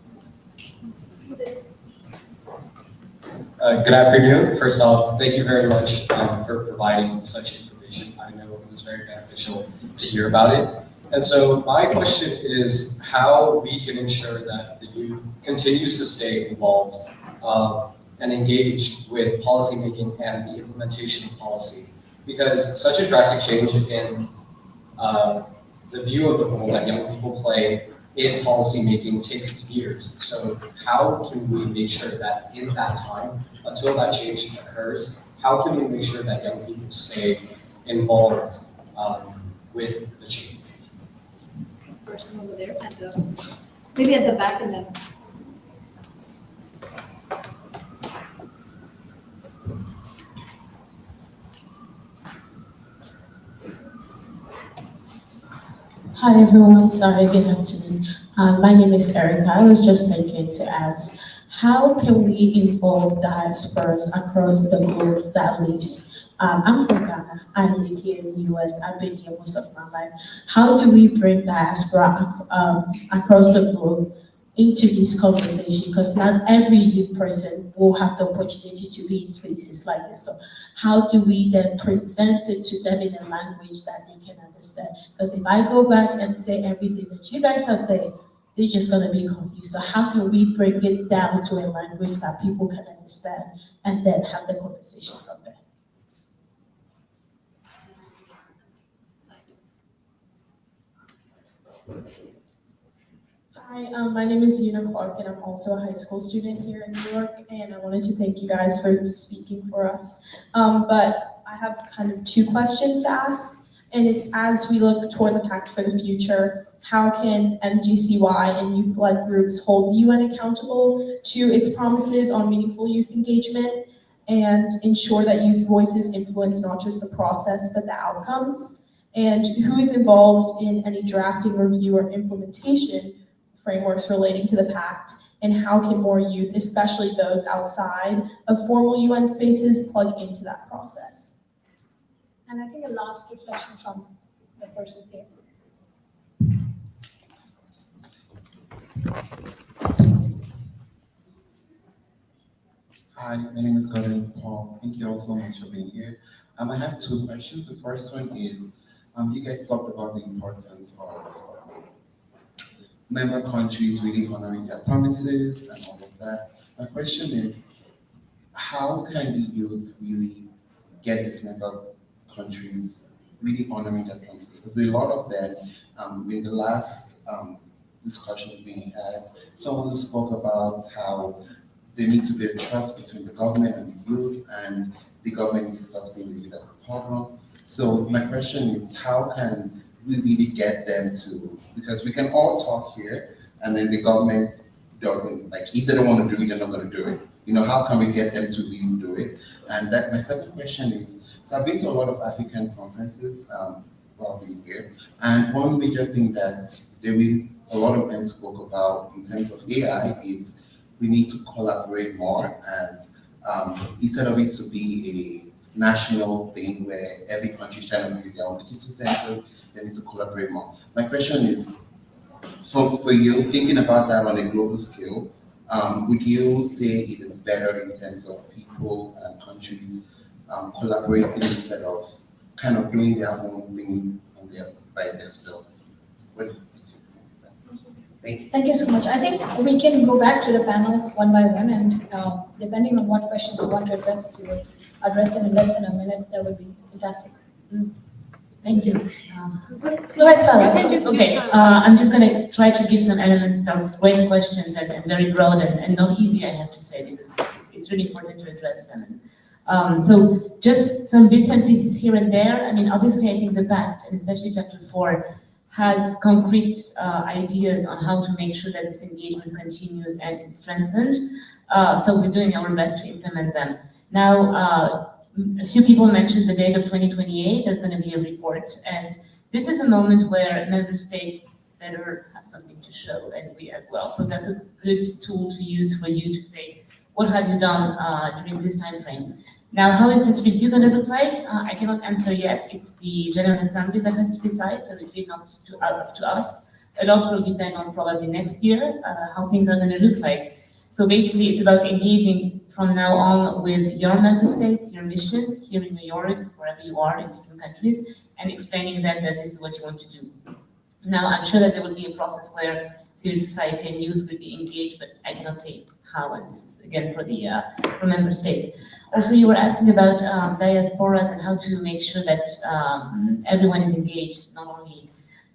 Speaker 15: Good afternoon. First off, thank you very much for providing such information. I know it was very beneficial to hear about it. And so my question is how we can ensure that the youth continues to stay involved and engaged with policymaking and the implementation of policy. Because such a drastic change in the view of the role that young people play in policymaking takes years. So how can we make sure that in that time, until that change occurs, how can we make sure that young people stay involved with the change?
Speaker 5: Person over there maybe at the back and then.
Speaker 16: Hi everyone, sorry, good afternoon. My name is Erica. I was just thinking to ask, how can we involve diasporas across the globe that lives? I'm from Ghana. I live here in the US. I've been here most of my life. How do we bring diaspora across the globe into this conversation? Because not every youth person will have the opportunity to be in spaces like this. So how do we then present it to them in a language that they can understand? Because if I go back and say everything that you guys have said, they're just going to be confused. So how can we break it down to a language that people can understand and then have the conversation from there?
Speaker 13: Hi, my name is Una Clark, and I'm also a high school student here in New York, and I wanted to thank you guys for speaking for us. But I have kind of two questions to ask, and it's as we look toward the Pact for the Future, how can MGCY and youth-led groups hold the UN accountable to its promises on meaningful youth engagement and ensure that youth voices influence not just the process, but the outcomes? And who is involved in any drafting, review, or implementation frameworks relating to the Pact, and how can more youth, especially those outside of formal UN spaces, plug into that process?
Speaker 5: And I think a last reflection from the person here.
Speaker 17: Hi, my name is Gordon Paul. Thank you all so much for being here. I have two questions. The first one is, you guys talked about the importance of member countries really honoring their promises and all of that. My question is, how can the youth really get these member countries really honoring their promises? Because a lot of them, in the last discussion we had, someone who spoke about how there needs to be a trust between the government and the youth, and the government needs to stop seeing the youth as a problem. So my question is, how can we really get them to, because we can all talk here, and then the government doesn't, like, if they don't want to do it, they're not going to do it. You know, how can we get them to really do it? And that, my second question is, so I've been to a lot of African conferences while being here, and one major thing that a lot of them spoke about in terms of AI is we need to collaborate more, and instead of it to be a national thing where every country is trying to build their own digital centers, they need to collaborate more. My question is, for you, thinking about that on a global scale, would you say it is better in terms of people and countries collaborating instead of kind of doing their own thing by themselves? Thank you.
Speaker 5: Thank you so much. I think we can go back to the panel one by one, and depending on what questions you want to address, if you would address them in less than a minute, that would be fantastic.
Speaker 2: Thank you.
Speaker 5: Go ahead, Clara.
Speaker 2: Okay, I'm just going to try to give some elements of great questions and very broad and not easy, I have to say, because it's really important to address them. So just some bits and pieces here and there. I mean, obviously, I think the Pact, and especially Chapter 4, has concrete ideas on how to make sure that this engagement continues and is strengthened. So we're doing our best to implement them. Now, a few people mentioned the date of 2028, there's going to be a report. And this is a moment where member states better have something to show, and we as well. So that's a good tool to use for you to say, what have you done during this time frame? Now, how is this review going to look like? I cannot answer yet. It's the General Assembly that has to decide, so it's really not up to us. A lot will depend on probably next year, how things are going to look like. So basically, it's about engaging from now on with your member states, your missions here in New York, wherever you are in different countries, and explaining them that this is what you want to do. Now, I'm sure that there will be a process where civil society and youth will be engaged, but I cannot say how, and this is again for member states. Also, you were asking about diasporas and how to make sure that everyone is engaged, not only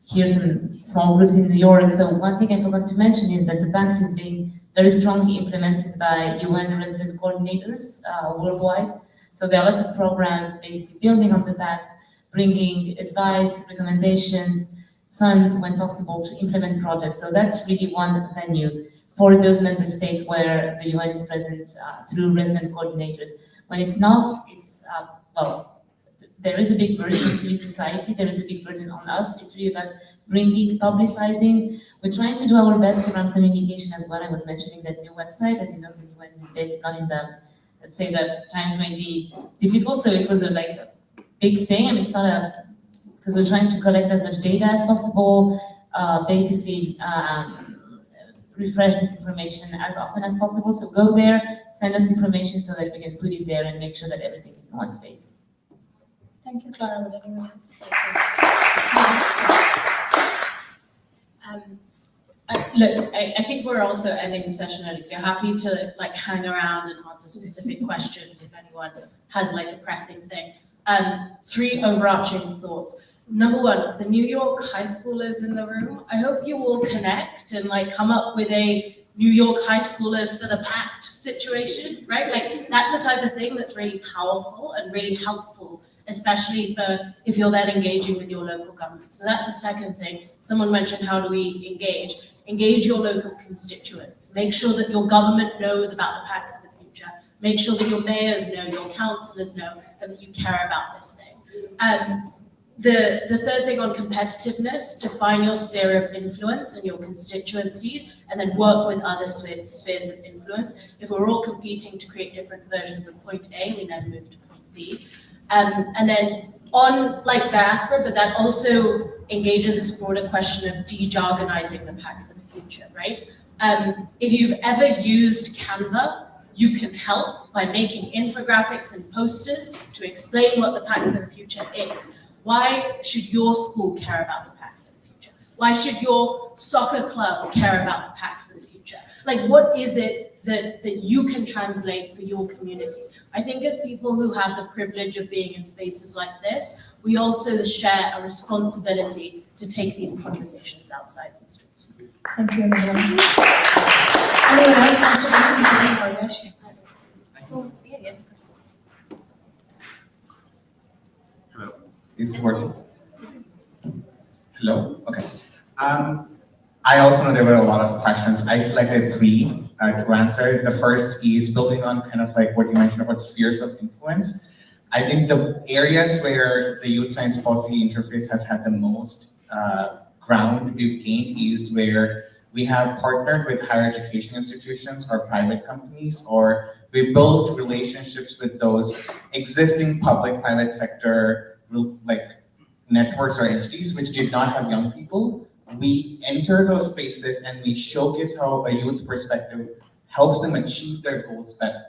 Speaker 2: here some small groups in New York. So one thing I forgot to mention is that the Pact is being very strongly implemented by UN resident coordinators worldwide. So there are lots of programs basically building on the Pact, bringing advice, recommendations, funds when possible to implement projects. So that's really one venue for those member states where the UN is present through resident coordinators. When it's not, it's, well, there is a big burden in civil society, there is a big burden on us. It's really about bringing, publicizing. We're trying to do our best around communication as well. I was mentioning that new website, as you know, the UN these days is not in the, let's say that times might be difficult, so it was a big thing. I mean, it's not a, because we're trying to collect as much data as possible, basically refresh this information as often as possible. So go there, send us information so that we can put it there and make sure that everything is in one space.
Speaker 5: Thank you, Clara. Would anyone else like
Speaker 7: Look, I think we're also ending the session early, so happy to hang around and answer specific questions if anyone has a pressing thing. 3 overarching thoughts. Number 1, the New York high schoolers in the room, I hope you all connect and come up with a New York high schoolers for the Pact situation, right? That's the type of thing that's really powerful and really helpful, especially for if you're then engaging with your local government. So that's the second thing. Someone mentioned, how do we engage? Engage your local constituents. Make sure that your government knows about the Pact for the future. Make sure that your mayors know, your councillors know, and that you care about this thing. The third thing on competitiveness, define your sphere of influence and your constituencies, and then work with other spheres of influence. If we're all competing to create different versions of point A, we never move to point B. And then on diaspora, but that also engages this broader question of de-jargonizing the Pact for the future, right? If you've ever used Canva, you can help by making infographics and posters to explain what the Pact for the future is. Why should your school care about the Pact for the future? Why should your soccer club care about the Pact for the future? What is it that you can translate for your community? I think as people who have the privilege of being in spaces like this, we also share a responsibility to take these conversations outside the streets.
Speaker 5: Thank you, everyone. Anyone else wants to comment?
Speaker 11: Hello, is it working? Hello, okay. I also know there were a lot of questions. I selected 3 to answer. The first is building on what you mentioned about spheres of influence. I think the areas where the youth science policy interface has had the most ground we've gained is where we have partnered with higher education institutions or private companies, or we built relationships with those existing public-private sector networks or entities which did not have young people. We enter those spaces and we showcase how a youth perspective helps them achieve their goals better.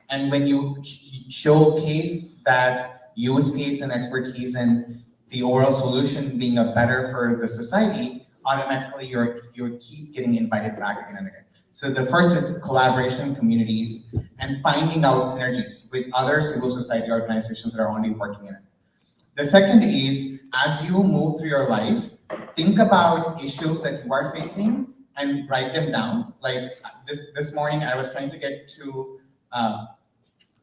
Speaker 11: And when you showcase that use case and expertise and the overall solution being a better for the society, automatically you keep getting invited back again and again. So the first is collaboration in communities and finding out synergies with other civil society organizations that are already working in it. The second is, as you move through your life, think about issues that you are facing and write them down. Like this morning, I was trying to get to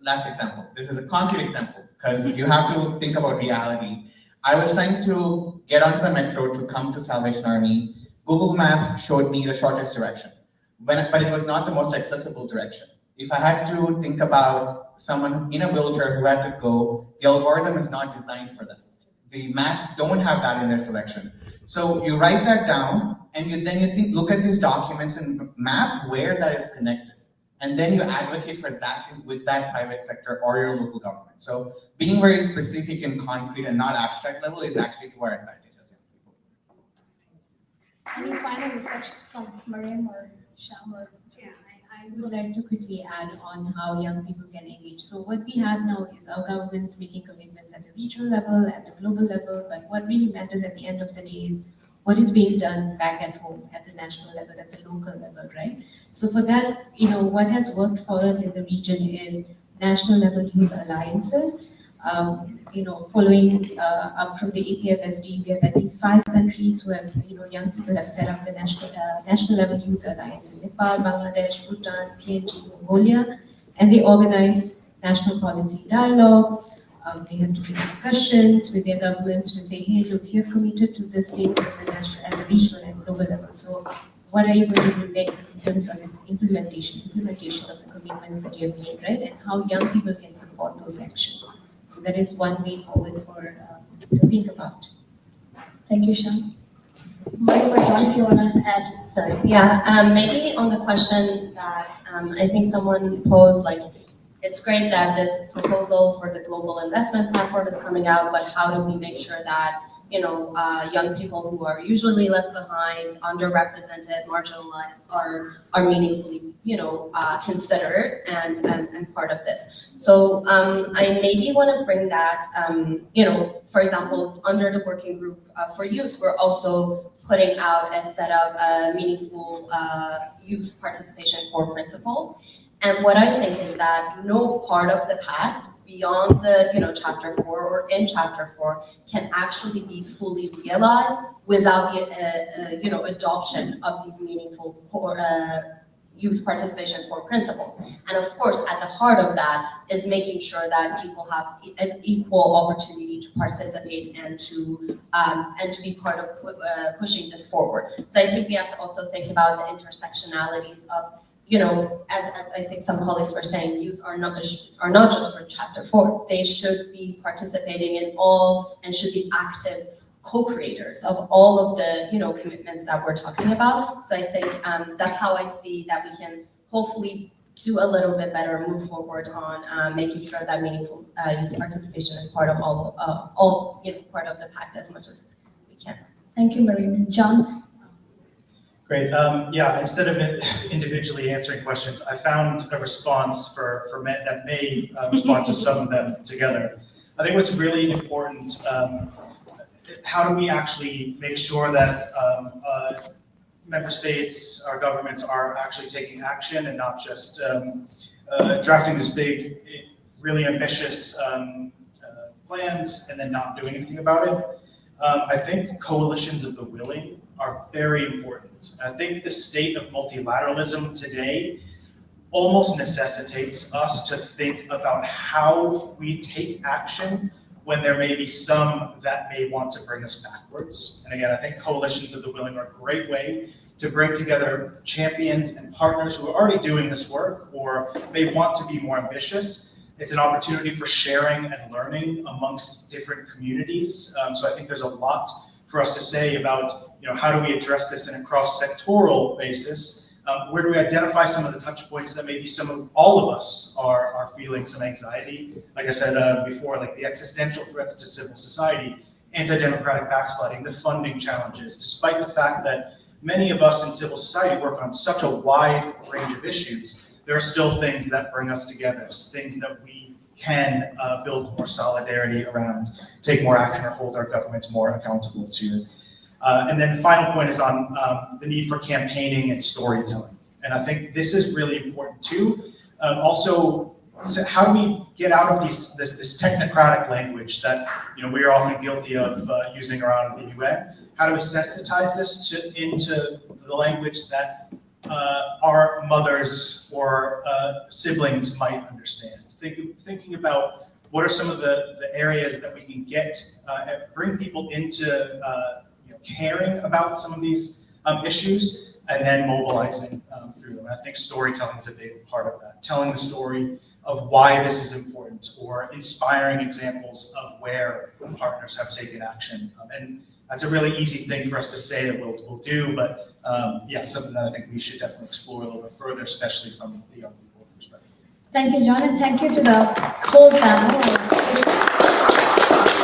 Speaker 11: last example. This is a concrete example because you have to think about reality. I was trying to get onto the metro to come to Salvation Army. Google Maps showed me the shortest direction, but it was not the most accessible direction. If I had to think about someone in a wheelchair who had to go, the algorithm is not designed for them. The maps don't have that in their selection. So you write that down, and look at these documents and map where that is connected. And then you advocate for that with that private sector or your local government. So being very specific and concrete and not abstract level is actually to our advantage as young people.
Speaker 5: Any final reflection from Mariam or Sham or?
Speaker 9: Yeah, I would like to quickly add on how young people can engage. So what we have now is our governments making commitments at the regional level, at the global level, but what really matters at the end of the day is what is being done back at home, at the national level, at the local level, right? So for that, what has worked for us in the region is national level youth alliances. Following up from the APFSD, we have at least 5 countries who have, young people have set up the national level youth alliance in Nepal, Bangladesh, Bhutan, PNG, Mongolia, and they organize national policy dialogues. They have to do discussions with their governments to say, hey, look, you're committed to this things at the regional and global level. So what are you going to do next in terms of its implementation of the commitments that you have made, right? And how young people can support those actions. So that is one way forward for to think about.
Speaker 5: Thank you, Sham. Mike or John, if you want to add.
Speaker 1: Sorry, yeah, maybe on the question that I think someone posed, like, it's great that this proposal for the global investment platform is coming out, but how do we make sure that, young people who are usually left behind, underrepresented, marginalized are meaningfully, considered and part of this. So I maybe want to bring that, for example, under the working group for youth, we're also putting out a set of meaningful youth participation core principles. And what I think is that no part of the pact beyond the chapter 4 or in chapter 4 can actually be fully realized without the adoption of these meaningful core youth participation core principles. And of course, at the heart of that is making sure that people have an equal opportunity to participate and to be part of pushing this forward. So I think we have to also think about the intersectionalities of, as I think some colleagues were saying, youth are not just for chapter 4. They should be participating in all and should be active co-creators of all of the commitments that we're talking about. So I think that's how I see that we can hopefully do a little bit better, move forward on making sure that meaningful youth participation is part of all part of the pact as much as we can.
Speaker 5: Thank you, Mariam. John.
Speaker 8: Great. Instead of individually answering questions, I found a response for men that may respond to some of them together. I think what's really important, how do we actually make sure that member states, our governments are actually taking action and not just drafting this big, really ambitious plans and then not doing anything about it? I think coalitions of the willing are very important. I think the state of multilateralism today almost necessitates us to think about how we take action when there may be some that may want to bring us backwards. And again, I think coalitions of the willing are a great way to bring together champions and partners who are already doing this work or may want to be more ambitious. It's an opportunity for sharing and learning amongst different communities. So I think there's a lot for us to say about how do we address this in a cross-sectoral basis? Where do we identify some of the touch points that maybe all of us are feeling some anxiety? Like I said before, like the existential threats to civil society, anti-democratic backsliding, the funding challenges, despite the fact that many of us in civil society work on such a wide range of issues, there are still things that bring us together, things that we can build more solidarity around, take more action, or hold our governments more accountable to. And then the final point is on the need for campaigning and storytelling. And I think this is really important too. Also, so how do we get out of this technocratic language that we are often guilty of using around the UN? How do we sensitize this into the language that our mothers or siblings might understand? Thinking about what are some of the areas that we can get, bring people into caring about some of these issues, and then mobilizing through them. I think storytelling is a big part of that. Telling the story of why this is important, or inspiring examples of where partners have taken action. And that's a really easy thing for us to say that we'll do, but yeah, something that I think we should definitely explore a little bit further, especially from the young people perspective.
Speaker 5: Thank you, John, and thank you to the whole panel.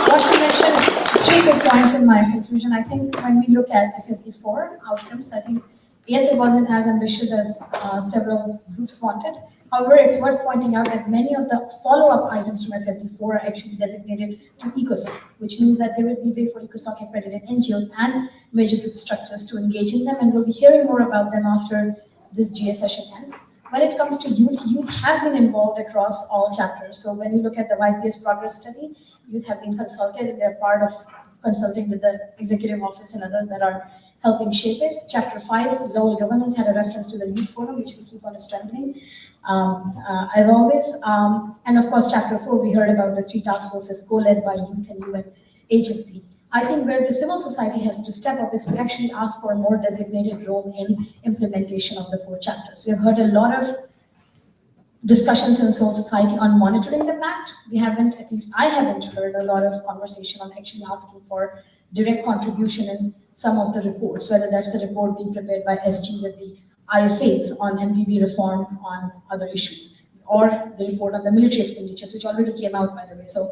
Speaker 5: What you mentioned, 3 big points in my conclusion. I think when we look at the 54 outcomes, I think, yes, it wasn't as ambitious as several groups wanted. However, it's worth pointing out that many of the follow-up items from F54 are actually designated to ECOSOC, which means that they will be way for ECOSOC accredited NGOs and major group structures to engage in them, and we'll be hearing more about them after this GA session ends. When it comes to youth, youth have been involved across all chapters. So when you look at the YPS progress study, youth have been consulted, and they're part of consulting with the executive office and others that are helping shape it. Chapter 5, global governance, had a reference to the youth forum, which we keep on strengthening, as always. And of course, chapter 4, we heard about the 3 task forces co-led by youth and UN agency. I think where the civil society has to step up is to actually ask for a more designated role in implementation of the 4 chapters. We have heard a lot of discussions in civil society on monitoring the Pact. We haven't, at least I haven't heard a lot of conversation on actually asking for direct contribution in some of the reports, whether that's the report being prepared by SG with the IFAs on MDB reform on other issues, or the report on the military expenditures, which already came out, by the way. So,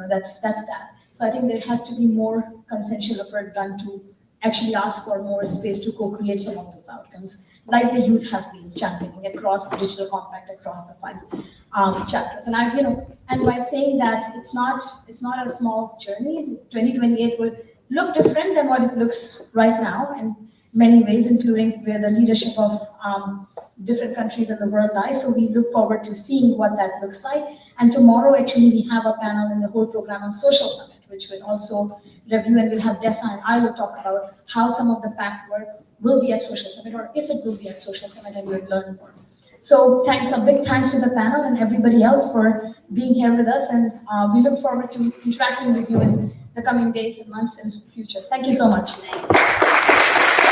Speaker 5: that's that. So I think there has to be more consensual effort done to actually ask for more space to co-create some of those outcomes, like the youth have been championing across the digital compact, across the 5 chapters. And and by saying that it's not a small journey. 2028 will look different than what it looks right now in many ways, including where the leadership of different countries in the world lies. So we look forward to seeing what that looks like. And tomorrow, actually, we have a panel in the whole program on Social Summit, which will also review, and we'll have Dessa and I will talk about how some of the Pact work will be at Social Summit, or if it will be at Social Summit, and we'll learn more. So a big thanks to the panel and everybody else for being here with us, and we look forward to interacting with you in the coming days and months in the future. Thank you so much.